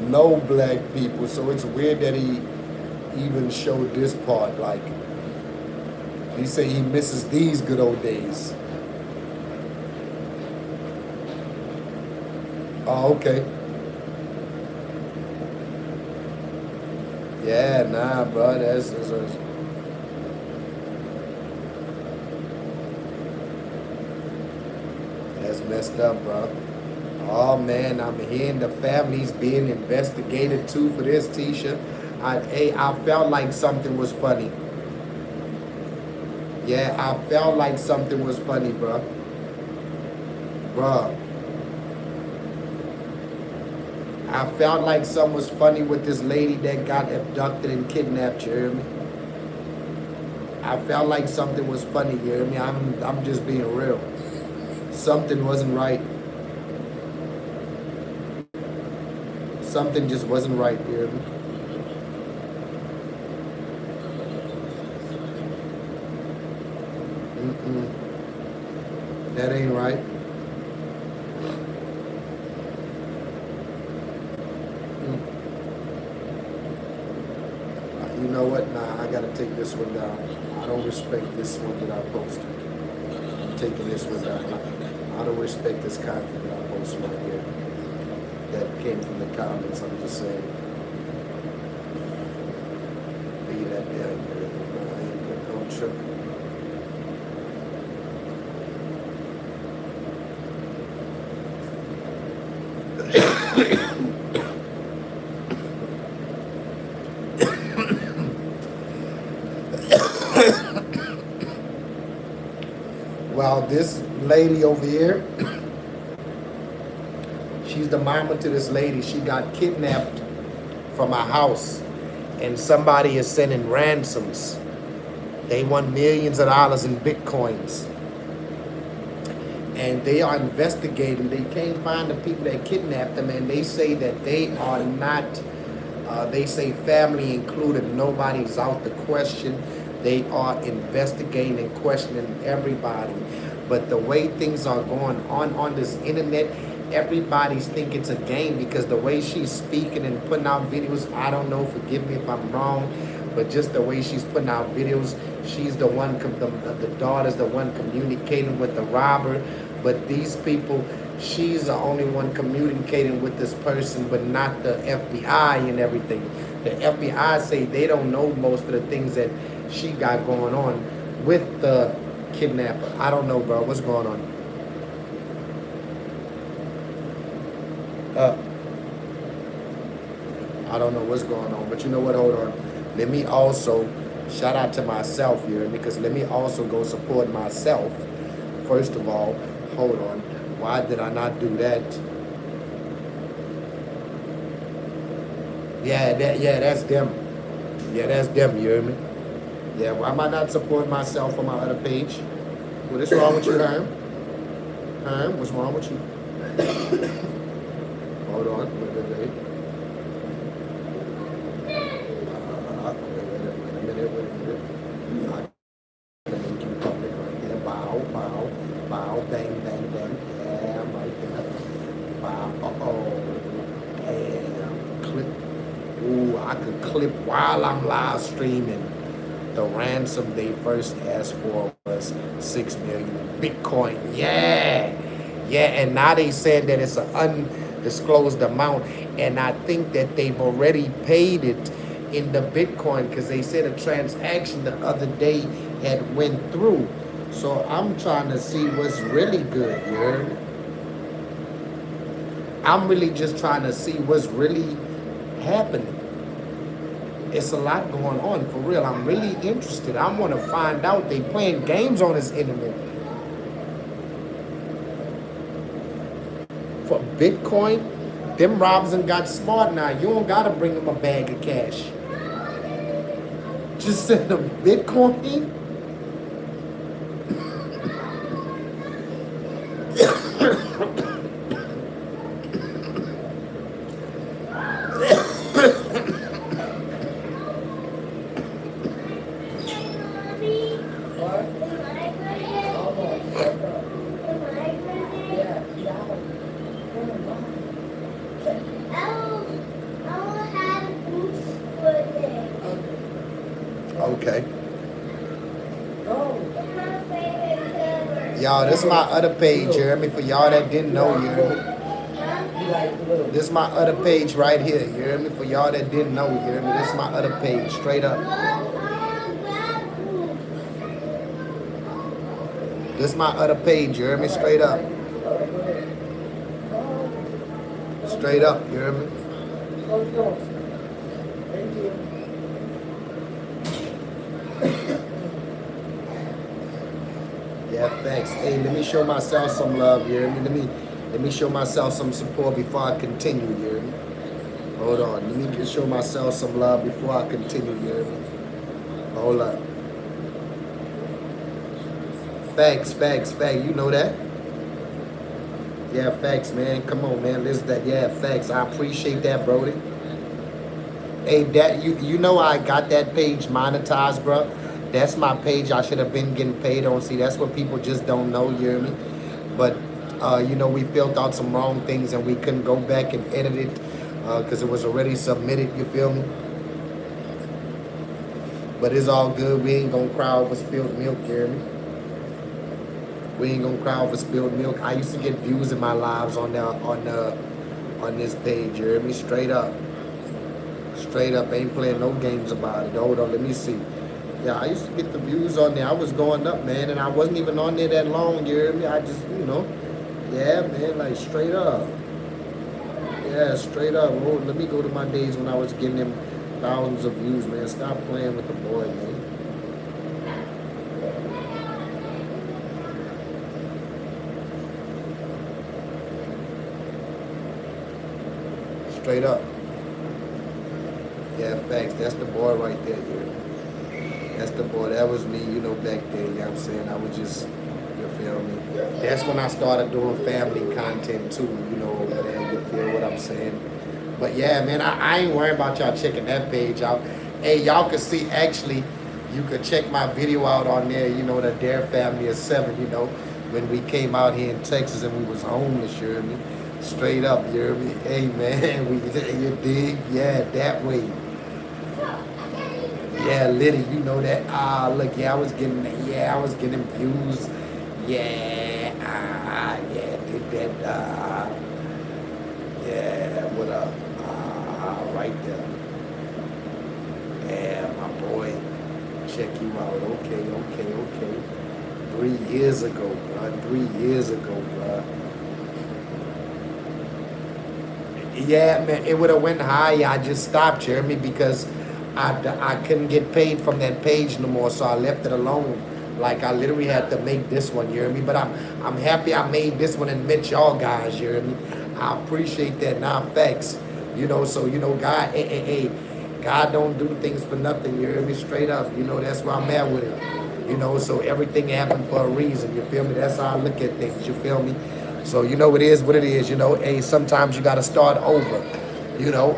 No black people. So it's weird that he even showed this part. Like, he say he misses these good old days. Oh, okay. Yeah, nah, bro, that's messed up, bro. Oh man, I'm hearing the families being investigated too for this, Tisha. I felt like something was funny. Yeah, I felt like something was funny, bro. Bro. I felt like something was funny with this lady that got abducted and kidnapped, you hear me? I felt like something was funny, you hear me? I'm just being real. Something wasn't right. Something just wasn't right, you hear me? That ain't right. You know what? Nah, I gotta take this one down. I don't respect this one that I posted. I'm taking this one down. I don't respect this content that I posted right here. That came from the comments. I'm just saying. Leave that down here. I ain't gonna trip. Well, this lady over here, she's the mama to this lady. She got kidnapped from a house, and somebody is sending ransoms. They want millions of dollars in bitcoins. And they are investigating. They can't find the people that kidnapped them, and they say that they are not, they say family included, nobody's out the question. They are investigating and questioning everybody. But the way things are going on this internet, everybody's thinking it's a game, because the way she's speaking and putting out videos, I don't know, forgive me if I'm wrong, but just the way she's putting out videos, she's the one, the daughter's the one communicating with the robber. But these people, she's the only one communicating with this person, but not the FBI and everything. The FBI say they don't know most of the things that she got going on with the kidnapper. I don't know, bro. What's going on? I don't know what's going on, but you know what? Hold on. Let me also shout out to myself here, because let me also go support myself. First of all, hold on. Why did I not do that? Yeah, that's them. Yeah, that's them, you hear me? Yeah, why am I not supporting myself on my other page? What's wrong with you, Herm? Herm, what's wrong with you? Hold on, wait. Wow, bang, bang, bang. Yeah, I'm right there. Wow, and clip. Ooh, I could clip while I'm live streaming. The ransom they first asked for was 6 million in Bitcoin. Yeah, yeah, and now they said that it's an undisclosed amount, and I think that they've already paid it in the Bitcoin because they said a transaction the other day had went through. So I'm trying to see what's really good, you heard me? I'm really just trying to see what's really happening. It's a lot going on, for real. I'm really interested. I want to find out. They playing games on this internet. For Bitcoin, them Robinson got smart now. You don't got to bring them a bag of cash. Just send them Bitcoin. Okay. Y'all, this is my other page, Jeremy. For y'all that didn't know, you hear me? This is my other page right here, you hear me? For y'all that didn't know, you hear me? This is my other page, straight up. This is my other page, you hear me? Straight up. Straight up, you hear me? Thank you. Yeah, thanks. Hey, let me show myself some love, you hear me? Let me show myself some support before I continue, you hear me? Hold on, let me just show myself some love before I continue, you hear me? Hold up. Facts, you know that? Yeah, facts, man. Come on, man. Listen to that. Yeah, facts. I appreciate that, Brody. Hey, that you know I got that page monetized, bro. That's my page. I should have been getting paid on. See, that's what people just don't know, you hear me? But you know, we filled out some wrong things and we couldn't go back and edit it because it was already submitted, you feel me? But it's all good. We ain't gonna cry over spilled milk, you hear me? We ain't gonna cry over spilled milk. I used to get views in my lives on this page, you hear me? Straight up. Straight up, ain't playing no games about it. Hold on, let me see. Yeah, I used to get the views on there. I was going up, man, and I wasn't even on there that long, you hear me? I just, you know, yeah, man, like straight up. Yeah, straight up. Oh, let me go to my days when I was getting them thousands of views, man. Stop playing with the boy, man. Straight up. Yeah, facts. That's the boy right there, you hear me? That's the boy. That was me, you know, back there. You know what I'm saying? I was just, you feel me? That's when I started doing family content too, you know, over there. You feel what I'm saying? But yeah, man, I ain't worried about y'all checking that page out. Hey, y'all can see, actually, you could check my video out on there, you know, the Dare Family of 7, you know, when we came out here in Texas and we was homeless, you hear me? Straight up, you hear me? Hey, man, you dig? Yeah, that way. Yeah, Liddy, you know that. Look, yeah, I was getting views. Yeah, yeah, did that. Yeah, what up? Right there. Yeah, my boy, check you out. Okay. 3 years ago, bro. 3 years ago, bro. Yeah, man, it would have went higher. I just stopped, Jeremy, because I couldn't get paid from that page no more, so I left it alone. Like, I literally had to make this one, you hear me? But I'm happy I made this one and met y'all guys, you hear me? I appreciate that. Now, facts. You know, so, you know, God, hey, God don't do things for nothing, you hear me? Straight up, you know, that's where I'm at with it. You know, so everything happened for a reason, you feel me? That's how I look at things, you feel me? So, you know, it is what it is, you know? Hey, sometimes you got to start over, you know?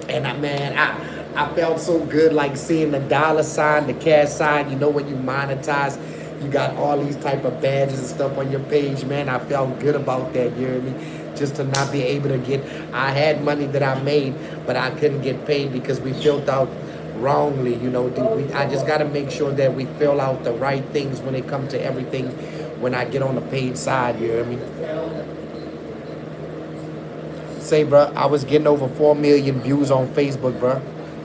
And I felt so good, like seeing the dollar sign, the cash sign, you know, when you monetize, You got all these type of badges and stuff on your page, man. I felt good about that, you hear me? Just to not be able to get, I had money that I made, but I couldn't get paid because we filled out wrongly, you know. I just got to make sure that we fill out the right things when it comes to everything when I get on the paid side, you hear me? Say, bro, I was getting over 4 million views on Facebook, bro.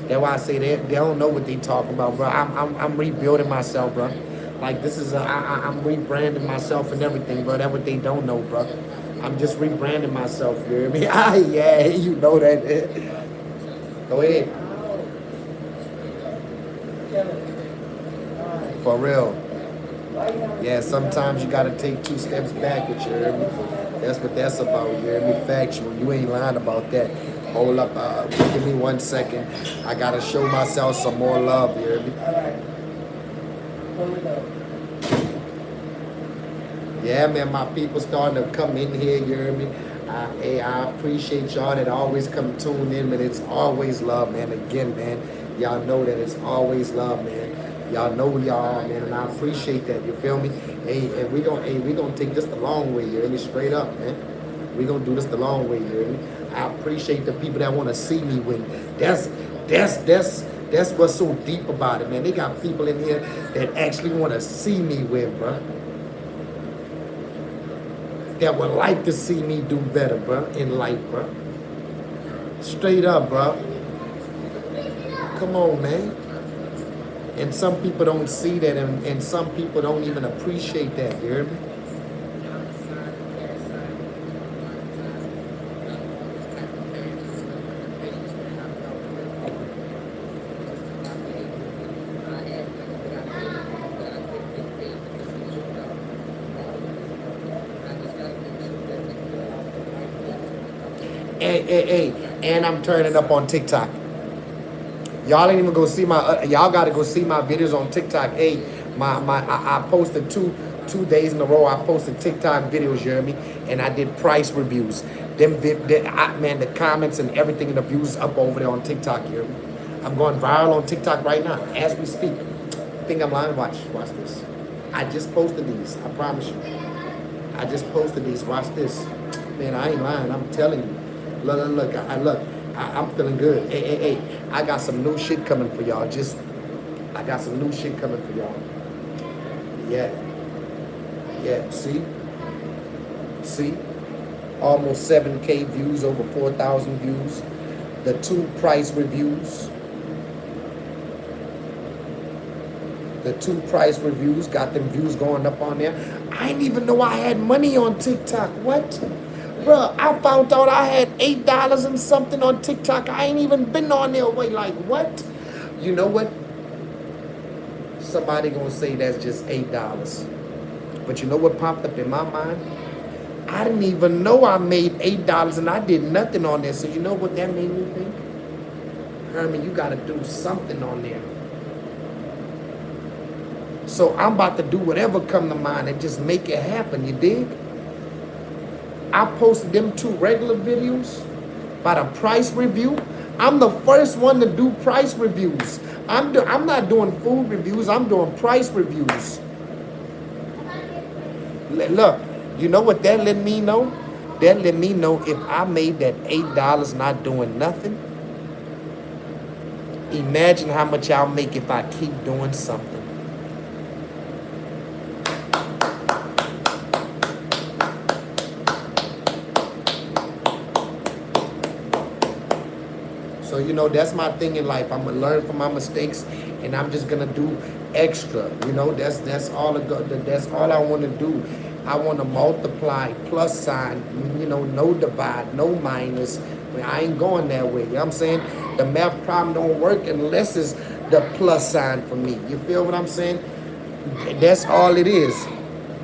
That's why I say they don't know what they talking about, bro. I'm rebuilding myself, bro. Like, this is I'm rebranding myself and everything, bro. That's what they don't know, bro. I'm just rebranding myself, you hear me? Ah, yeah, you know that. Go ahead. For real. Yeah, sometimes you gotta take 2 steps backwards, you hear me? That's what that's about, you hear me? Factual. You ain't lying about that. Hold up, give me 1 second. I gotta show myself some more love, you hear me? Yeah, man, my people starting to come in here, you hear me? Hey, I appreciate y'all that always come tune in, man. It's always love, man. Again, man, y'all know that it's always love, man. Y'all know y'all, man, and I appreciate that. You feel me? Hey, and we gonna take this the long way, you hear me? Straight up, man. We gonna do this the long way, you hear me? I appreciate the people that want to see me win. That's what's so deep about it, man. They got people in here that actually want to see me win, bro. That would like to see me do better, bro, in life, bro. Straight up, bro. Come on, man. And some people don't see that, and some people don't even appreciate that, you hear me? Hey, and I'm turning up on TikTok. Y'all ain't even go see my, y'all gotta go see my videos on TikTok. Hey, I posted two days in a row. I posted TikTok videos, you hear me? And I did price reviews. Man, the comments and everything and the views up over there on TikTok, you hear me? I'm going viral on TikTok right now, as we speak. Think I'm lying? Watch this. I just posted these, I promise you. I just posted these, watch this. Man, I ain't lying, I'm telling you. Look, I'm feeling good. Hey, I got some new shit coming for y'all. I got some new shit coming for y'all. Yeah, see? Almost 7K views, over 4,000 views. The 2 price reviews. The 2 price reviews got them views going up on there. I didn't even know I had money on TikTok. What? Bro, I found out I had $8 and something on TikTok. I ain't even been on there. Wait, like what? You know what? Somebody gonna say that's just $8. But you know what popped up in my mind? I didn't even know I made $8 and I did nothing on there. So you know what that made me think? Herman, you gotta do something on there. So I'm about to do whatever come to mind and just make it happen, you dig? I posted them 2 regular videos by the price review. I'm the first one to do price reviews. I'm not doing food reviews. I'm doing price reviews. Look, you know what that let me know? That let me know if I made that $8 not doing nothing. Imagine how much I'll make if I keep doing something. So, you know, that's my thing in life. I'm going to learn from my mistakes, and I'm just going to do extra. You know, that's all I want to do. I want to multiply, plus sign, you know, no divide, no minus. I mean, I ain't going that way. You know what I'm saying? The math problem don't work unless it's the plus sign for me. You feel what I'm saying? That's all it is.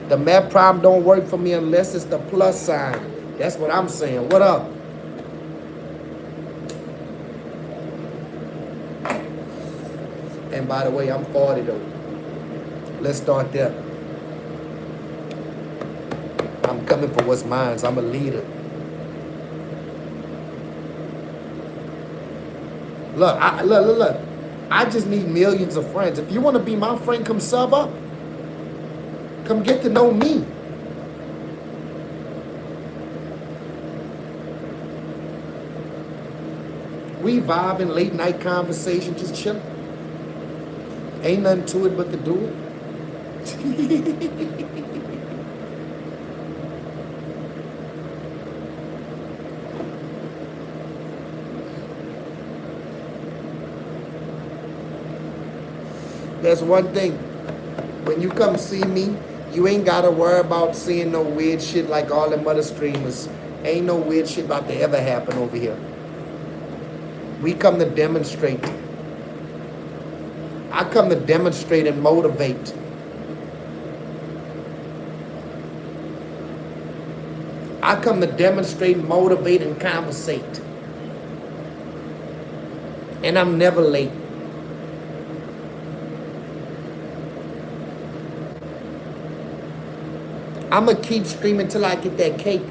The math problem don't work for me unless it's the plus sign. That's what I'm saying. What up? And by the way, I'm 40 though. Let's start there. I'm coming for what's mine. I'm a leader. Look. I just need millions of friends. If you want to be my friend, come sub up. Come get to know me. We vibing, late night conversation, just chilling. Ain't nothing to it but to do it. There's one thing. When you come see me, you ain't gotta worry about seeing no weird shit like all them other streamers. Ain't no weird shit about to ever happen over here. We come to demonstrate. I come to demonstrate and motivate. I come to demonstrate, motivate, and conversate. And I'm never late. I'ma keep streaming till I get that cake.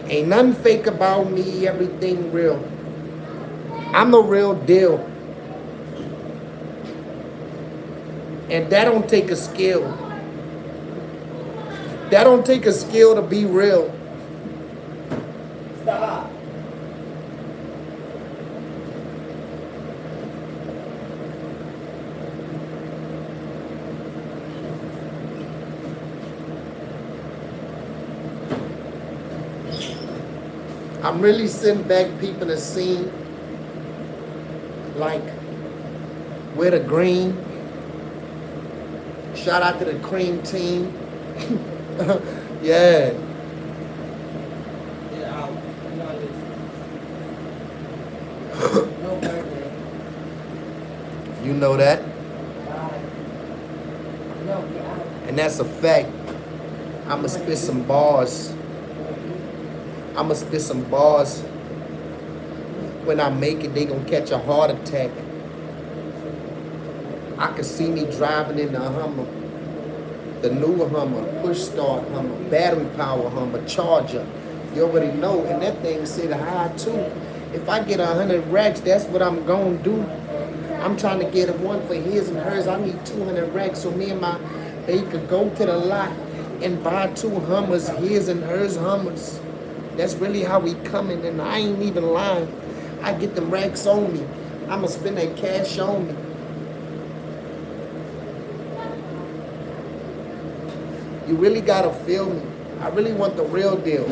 Ain't nothing fake about me, everything real. I'm the real deal. And that don't take a skill. That don't take a skill to be real. Stop. I'm really sitting back peeping the scene. Like, where the green. Shout out to the cream team. Yeah. Get out. No birthday. You know that. Bye. No, get out. And that's a fact. I'ma spit some bars. I'ma spit some bars. When I make it, they gonna catch a heart attack. I can see me driving in the Hummer. The new Hummer, push start Hummer, battery power Hummer, Charger. You already know, and that thing sit high too. If I get 100 racks, that's what I'm gonna do. I'm trying to get one for his and hers. I need 200 racks so me and my baby could go to the lot and buy 2 Hummers, his and hers Hummers. That's really how we coming, and I ain't even lying. I get them racks on me. I'ma spend that cash on me. You really gotta feel me. I really want the real deal.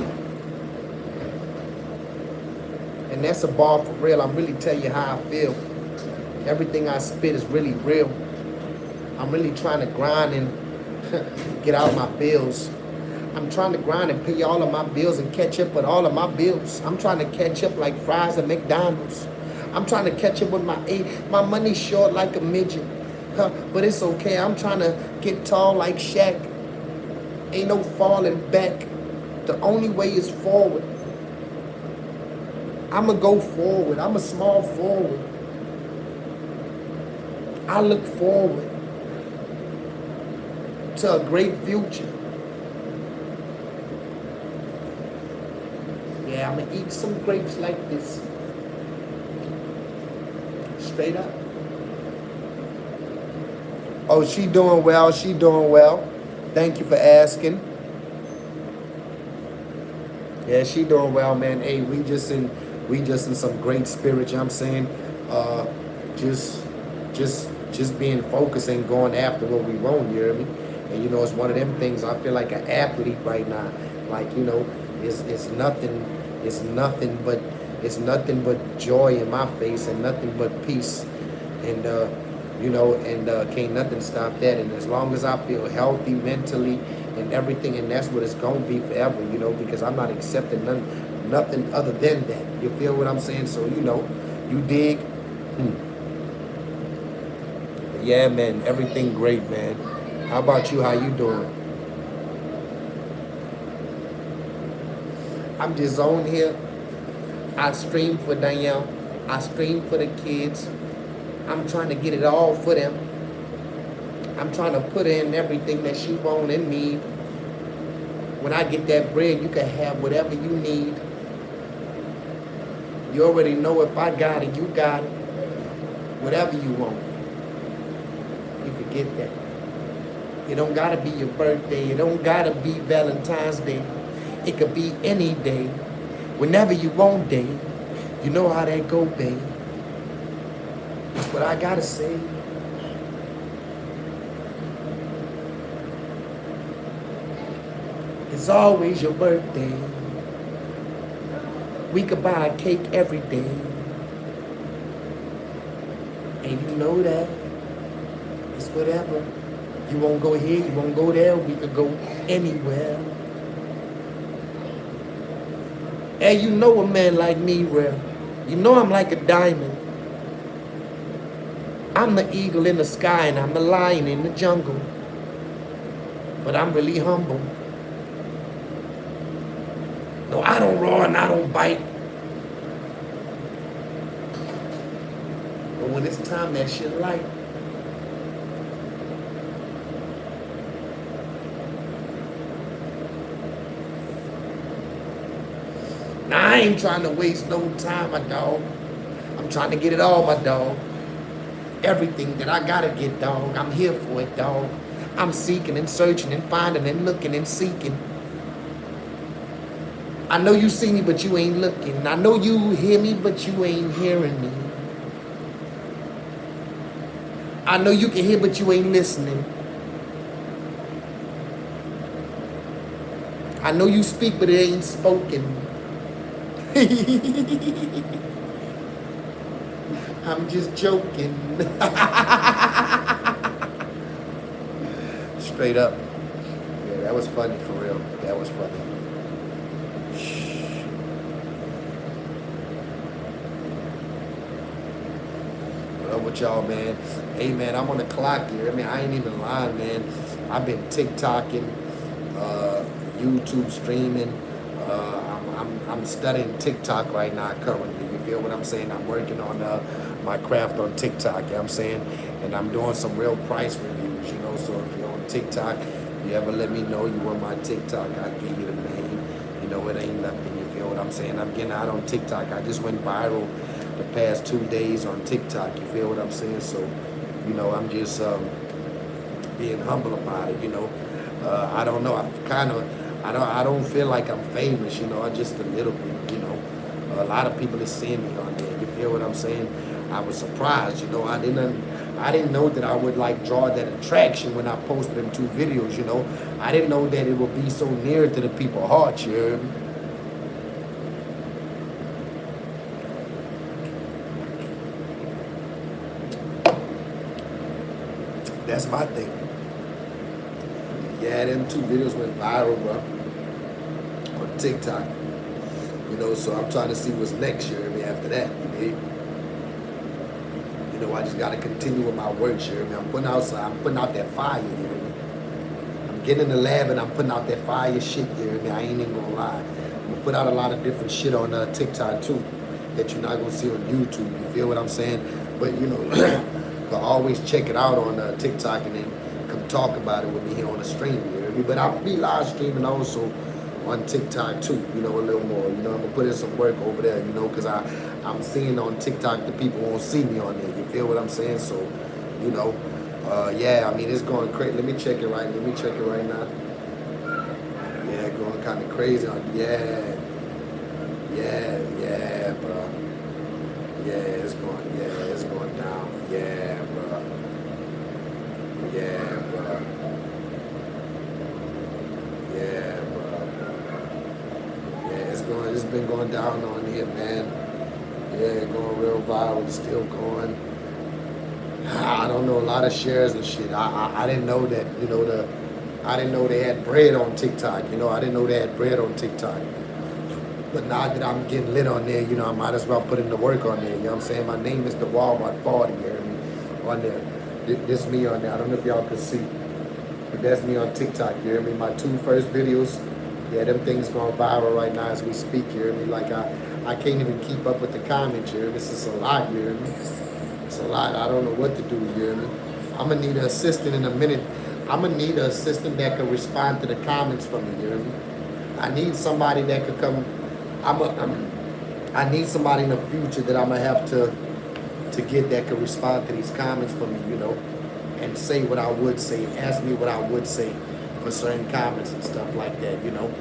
And that's a bar for real. I'm really telling you how I feel. Everything I spit is really real. I'm really trying to grind and get out my bills. I'm trying to grind and pay all of my bills and catch up with all of my bills. I'm trying to catch up like fries at McDonald's. I'm trying to catch up with my money short like a midget. But it's okay. I'm trying to get tall like Shaq. Ain't no falling back. The only way is forward. I'ma go forward. I'm a small forward. I look forward to a great future. Yeah, I'm gonna eat some grapes like this. Straight up. Oh, she doing well. She doing well. Thank you for asking. Yeah, she doing well, man. Hey, we just in some great spirit, you know what I'm saying? Just being focused and going after what we want, you hear me? And you know, it's one of them things. I feel like an athlete right now. Like, you know, it's nothing but joy in my face and nothing but peace. And you know, and can't nothing stop that. And as long as I feel healthy mentally and everything, and that's what it's gonna be forever, you know, because I'm not accepting nothing other than that. You feel what I'm saying? So, you know, you dig? Yeah, man, everything great, man. How about you? How you doing? I'm just on here. I stream for Danielle. I stream for the kids. I'm trying to get it all for them. I'm trying to put in everything that she want and need. When I get that bread, you can have whatever you need. You already know if I got it, you got it. Whatever you want, you can get that. It don't gotta be your birthday. It don't gotta be Valentine's Day. It could be any day. Whenever you want day. You know how that go, babe. That's what I gotta say. It's always your birthday. We could buy a cake every day. And you know that. It's whatever. You won't go here, you won't go there. We could go anywhere. And you know a man like me, well, you know I'm like a diamond. I'm the eagle in the sky and I'm the lion in the jungle. But I'm really humble. No, I don't roar and I don't bite. But when it's time, that shit light. Now, I ain't trying to waste no time, my dog. I'm trying to get it all, my dog. Everything that I gotta get, dog. I'm here for it, dog. I'm seeking and searching and finding and looking and seeking. I know you see me, but you ain't looking. I know you hear me, but you ain't hearing me. I know you can hear, but you ain't listening. I know you speak, but it ain't spoken. I'm just joking. Straight up. Yeah, that was funny for real. That was funny. What up with y'all, man? Hey, man, I'm on the clock here. I mean, I ain't even lying, man. I've been TikToking, YouTube streaming. I'm studying TikTok right now currently. You feel what I'm saying? I'm working on my craft on TikTok, you know what I'm saying? And I'm doing some real price reviews, you know? So if you're on TikTok, you ever let me know you want my TikTok, I'll give you the name. You know, it ain't nothing, you feel what I'm saying? I'm getting out on TikTok. I just went viral the past 2 days on TikTok, you feel what I'm saying? So, you know, I'm just being humble about it, you know? I don't know, I don't feel like I'm famous, you know, just a little bit, you know. A lot of people are seeing me on there, you feel what I'm saying? I was surprised, you know, I didn't know that I would like draw that attraction when I posted them 2 videos, you know. I didn't know that it would be so near to the people's hearts, you heard me? That's my thing. Yeah, them 2 videos went viral, bro, on TikTok. You know, so I'm trying to see what's next year. I mean, after that, you know, I just gotta continue with my work. You know, I mean, I'm putting out that fire. You know, I'm getting in the lab and I'm putting out that fire shit. You know, I mean, I ain't even gonna lie. I'm gonna put out a lot of different shit on TikTok too that you're not gonna see on YouTube. You feel what I'm saying? But you know, but always check it out on TikTok and then come talk about it with me here on the stream. You know what I mean? But I'll be live streaming also on TikTok too, you know, a little more. You know, I'm gonna put in some work over there, you know, because I'm seeing on TikTok the people won't see me on there. You feel what I'm saying? So, you know, yeah, I mean, it's going crazy. Let me check it right now. Yeah, going kind of crazy on, yeah, bro. Yeah, it's going down. Yeah, bro. Yeah, bro. Yeah, bro. Yeah, it's been going down on here, man. Yeah, going real viral. It's still going. I don't know, a lot of shares and shit. I didn't know that, you know, I didn't know they had bread on TikTok. You know, I didn't know they had bread on TikTok. But now that I'm getting lit on there, you know, I might as well put in the work on there. You know what I'm saying? My name is the Walmart 40, you hear me? On there. This me on there. I don't know if y'all can see. But that's me on TikTok, you hear me? My 2 first videos, yeah, them things going viral right now as we speak, you hear me? Like, I can't even keep up with the comments, you hear me? This is a lot, you hear me? It's a lot. I don't know what to do, you hear me? I'm going to need an assistant in a minute. I'm going to need an assistant that can respond to the comments for me, you hear me? I need somebody that could come. I need somebody in the future that I'm going to have to get that can respond to these comments for me, you know? and say what I would say, ask me what I would say for certain comments and stuff like that, you know.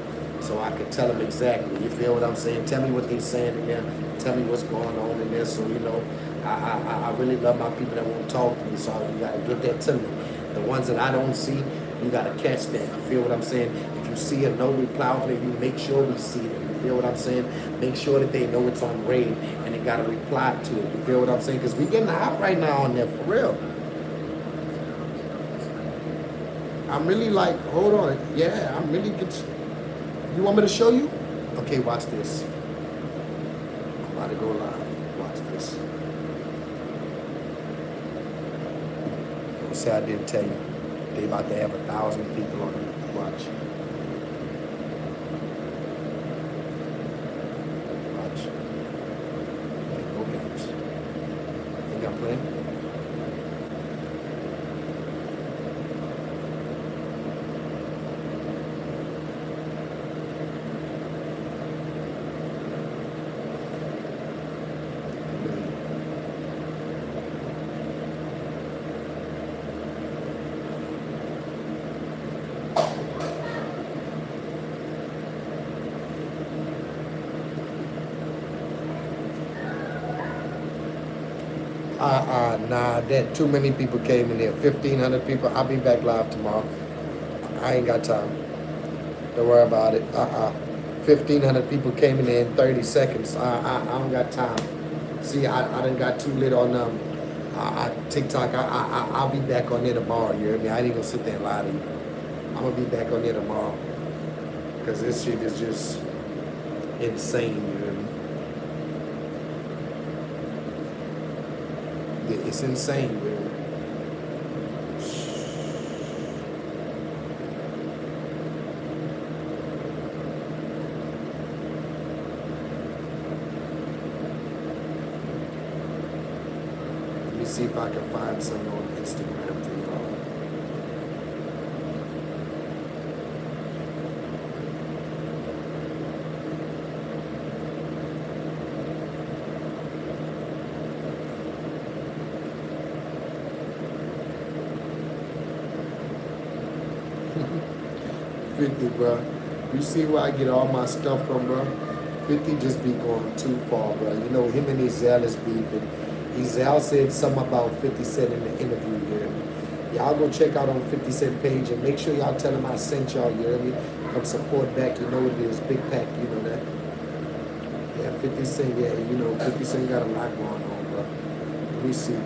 So I could tell them exactly. You feel what I'm saying? Tell me what they're saying in there. Tell me what's going on in there. So, you know, I really love my people that won't talk to me. So you got to get that to me. The ones that I don't see, you got to catch that. You feel what I'm saying? If you see a no reply over there, you make sure we see them. You feel what I'm saying? Make sure that they know it's on raid and they got to reply to it. You feel what I'm saying? Because we getting hot right now on there, for real. I'm really like, hold on. Yeah, I'm really good. You want me to show you? Okay, watch this. I'm about to go live. Watch this. Don't say I didn't tell you. They about to have 1,000 people on it. Watch. Watch. Play no games. Think I'm playing? Nah, that too many people came in here. 1,500 people. I'll be back live tomorrow. I ain't got time. Don't worry about it. 1,500 people came in there in 30 seconds. I don't got time. See, I done got too lit on TikTok. I'll be back on there tomorrow. You hear me? I ain't gonna sit there and lie to you. I'm gonna be back on there tomorrow. Because this shit is just insane. You hear me? It's insane, man. Let me see if I can find some on Instagram for y'all. Bro. You see where I get all my stuff from, bro? 50 just be going too far, bro. You know, him and Ezell is beefing. Ezell said something about 50 Cent in the interview, you hear me? Y'all go check out on 50 Cent page and make sure y'all tell him I sent y'all, you hear me? Come support back, you know it is. Big pack, you know that? Yeah, 50 Cent, yeah, you know, 50 Cent got a lot going on, bro. Let me see.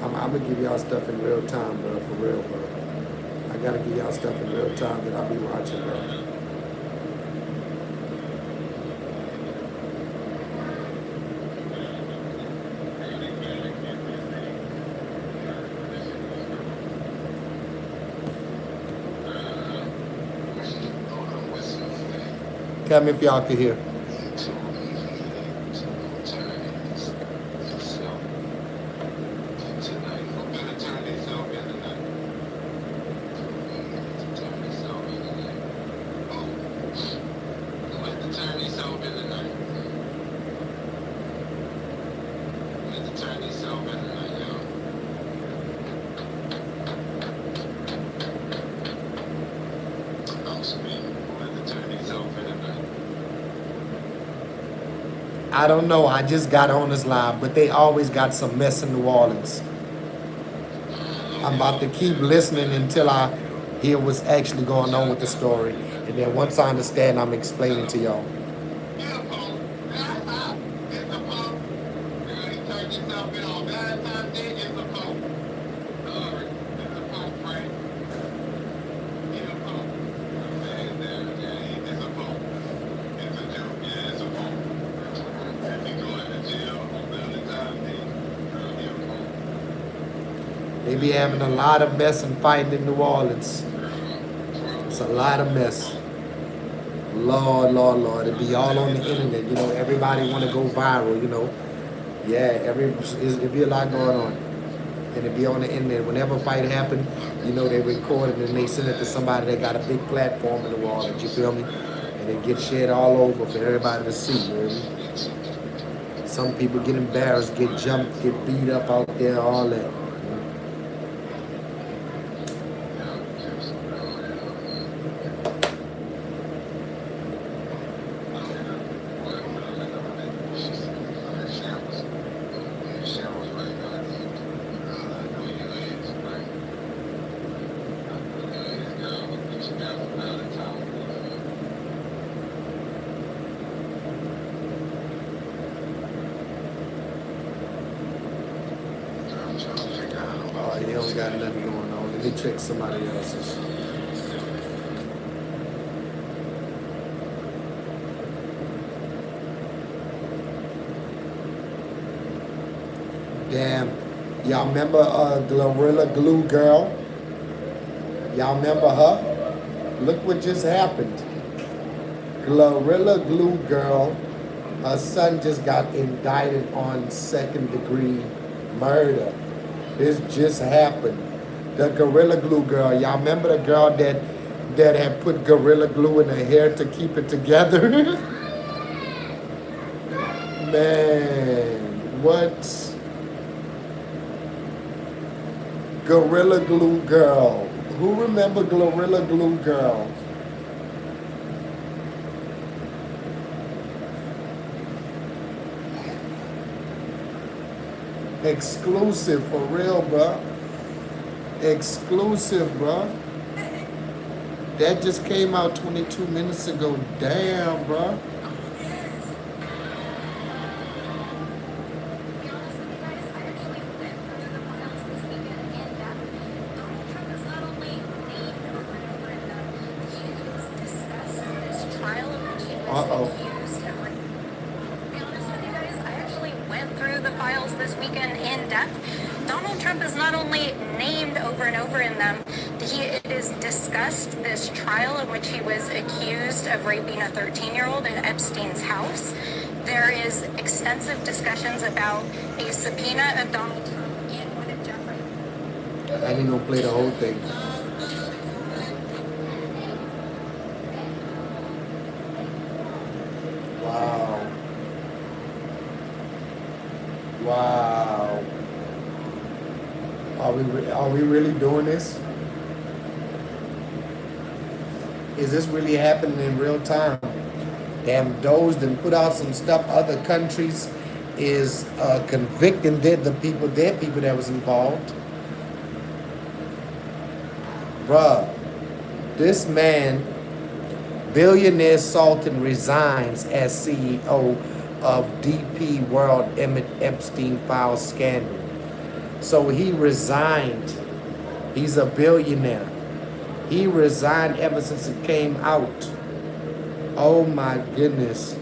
I'm gonna give y'all stuff in real time, bro, for real, bro. I gotta give y'all stuff in real time that I'll be watching, bro. Tell me if y'all can hear. I don't know. I just got on this live, but they always got some mess in New Orleans. I'm about to keep listening until I hear what's actually going on with the story. And then once I understand, I'm explaining to y'all. They be having a lot of mess and fighting in New Orleans. It's a lot of mess. Lord, Lord, Lord. It be all on the internet. You know, everybody want to go viral, you know. Yeah, it be a lot going on. And it be on the internet. Whenever a fight happen, you know, they record it and they send it to somebody that got a big platform in New Orleans. You feel me? And it get shared all over for everybody to see, you know what I mean? Some people get embarrassed, get jumped, get beat up out there, all that. got nothing going on. Let me check somebody else's. Damn. Y'all remember Gorilla Glue Girl? Y'all remember her? Look what just happened. Gorilla Glue Girl, her son just got indicted on second-degree murder. This just happened. The Gorilla Glue Girl. Y'all remember the girl that had put Gorilla Glue in her hair to keep it together? Man, what? Gorilla Glue Girl. Who remember Gorilla Glue Girl? Exclusive for real, bro. Exclusive, bro. That just came out 22 minutes ago. Damn, bro. Uh-oh. This weekend in depth. Donald Trump is not only named over and over in them, it is discussed this trial in which he was accused of raping a 13-year-old in Epstein's house. There is extensive discussions about a subpoena of Donald Trump and one of Jeffrey. I ain't gonna play the whole thing. Wow. Wow. Are we really doing this? Is this really happening in real time? Damn, those that put out some stuff. Other countries is convicting dead people that was involved. Bruh, this man, billionaire Sultan, resigns as CEO of DP World Emmett Epstein file scandal. So he resigned. He's a billionaire. He resigned ever since it came out. Oh my goodness.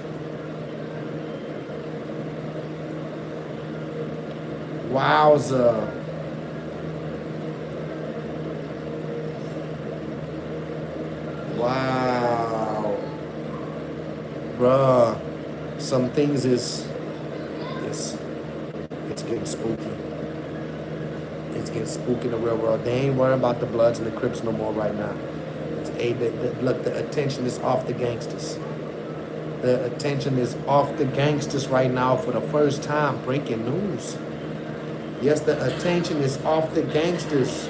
Wowza. Wow. Bruh. Some things it's getting spooky. It's getting spooky in the real world. They ain't worrying about the Bloods and the Crips no more right now. Look, the attention is off the gangsters. The attention is off the gangsters right now for the first time. Breaking news. Yes, the attention is off the gangsters.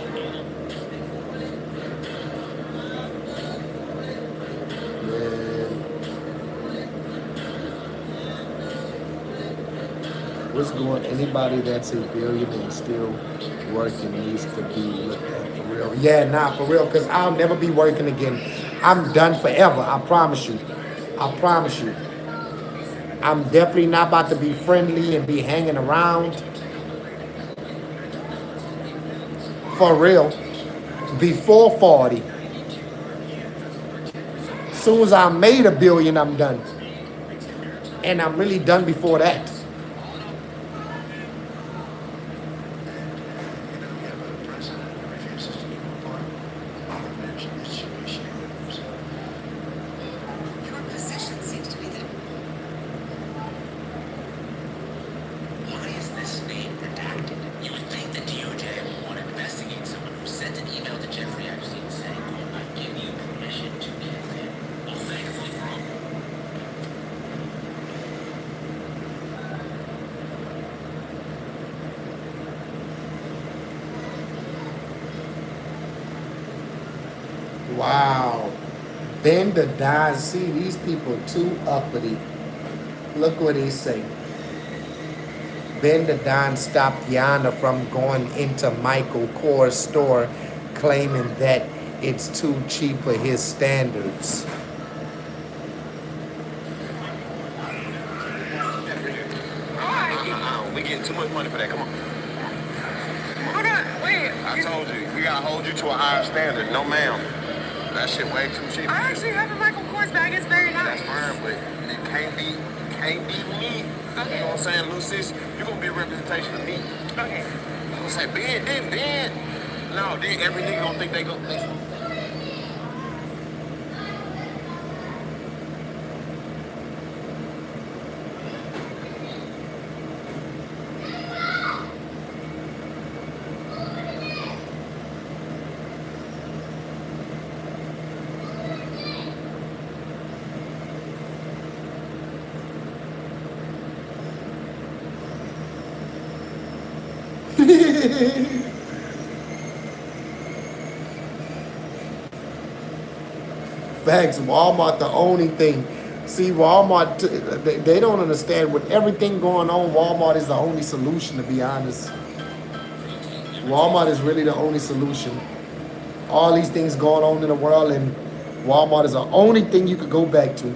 What's going? Anybody that's a billionaire still working needs to be looked at for real. Yeah, nah, for real, because I'll never be working again. I'm done forever. I promise you. I promise you. I'm definitely not about to be friendly and be hanging around. For real. Before 40. As soon as I made $1 billion, I'm done. And I'm really done before that. Wow. Bend the die. See, these people too uppity. Look what he say. Ben the Don stopped Yana from going into Michael Kors store, claiming that it's too cheap for his standards. We getting too much money for that. Come on. Hold on, wait. I told you, we gotta hold you to a higher standard. No, ma'am. That shit way too cheap. I actually have a Michael Kors bag. It's very nice. That's fine, but you can't be me. Okay. You know what I'm saying, Lucis? You gonna be a representation of me. Okay. I'm gonna say, Ben. No, then every nigga gonna think they go. Facts. Walmart the only thing. See, Walmart, they don't understand with everything going on. Walmart is the only solution, to be honest. Walmart is really the only solution. All these things going on in the world, and Walmart is the only thing you could go back to.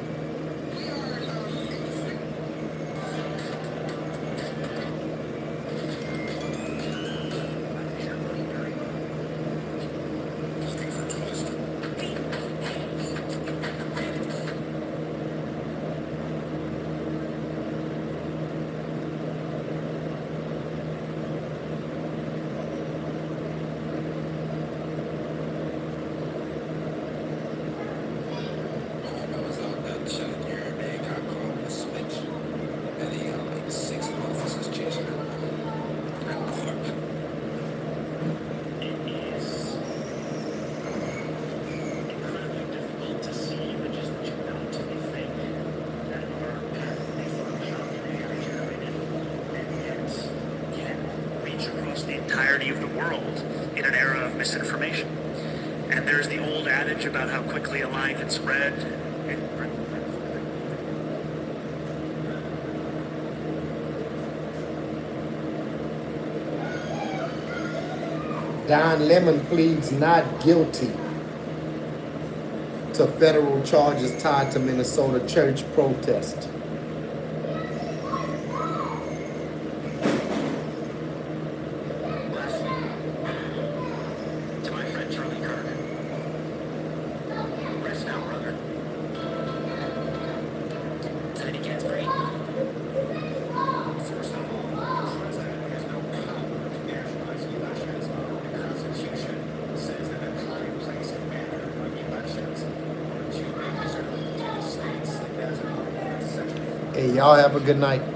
Entirety of the world in an era of misinformation. And there's the old adage about how quickly a lie can spread. Don Lemon pleads not guilty to federal charges tied to Minnesota church protest. Hey, y'all have a good night.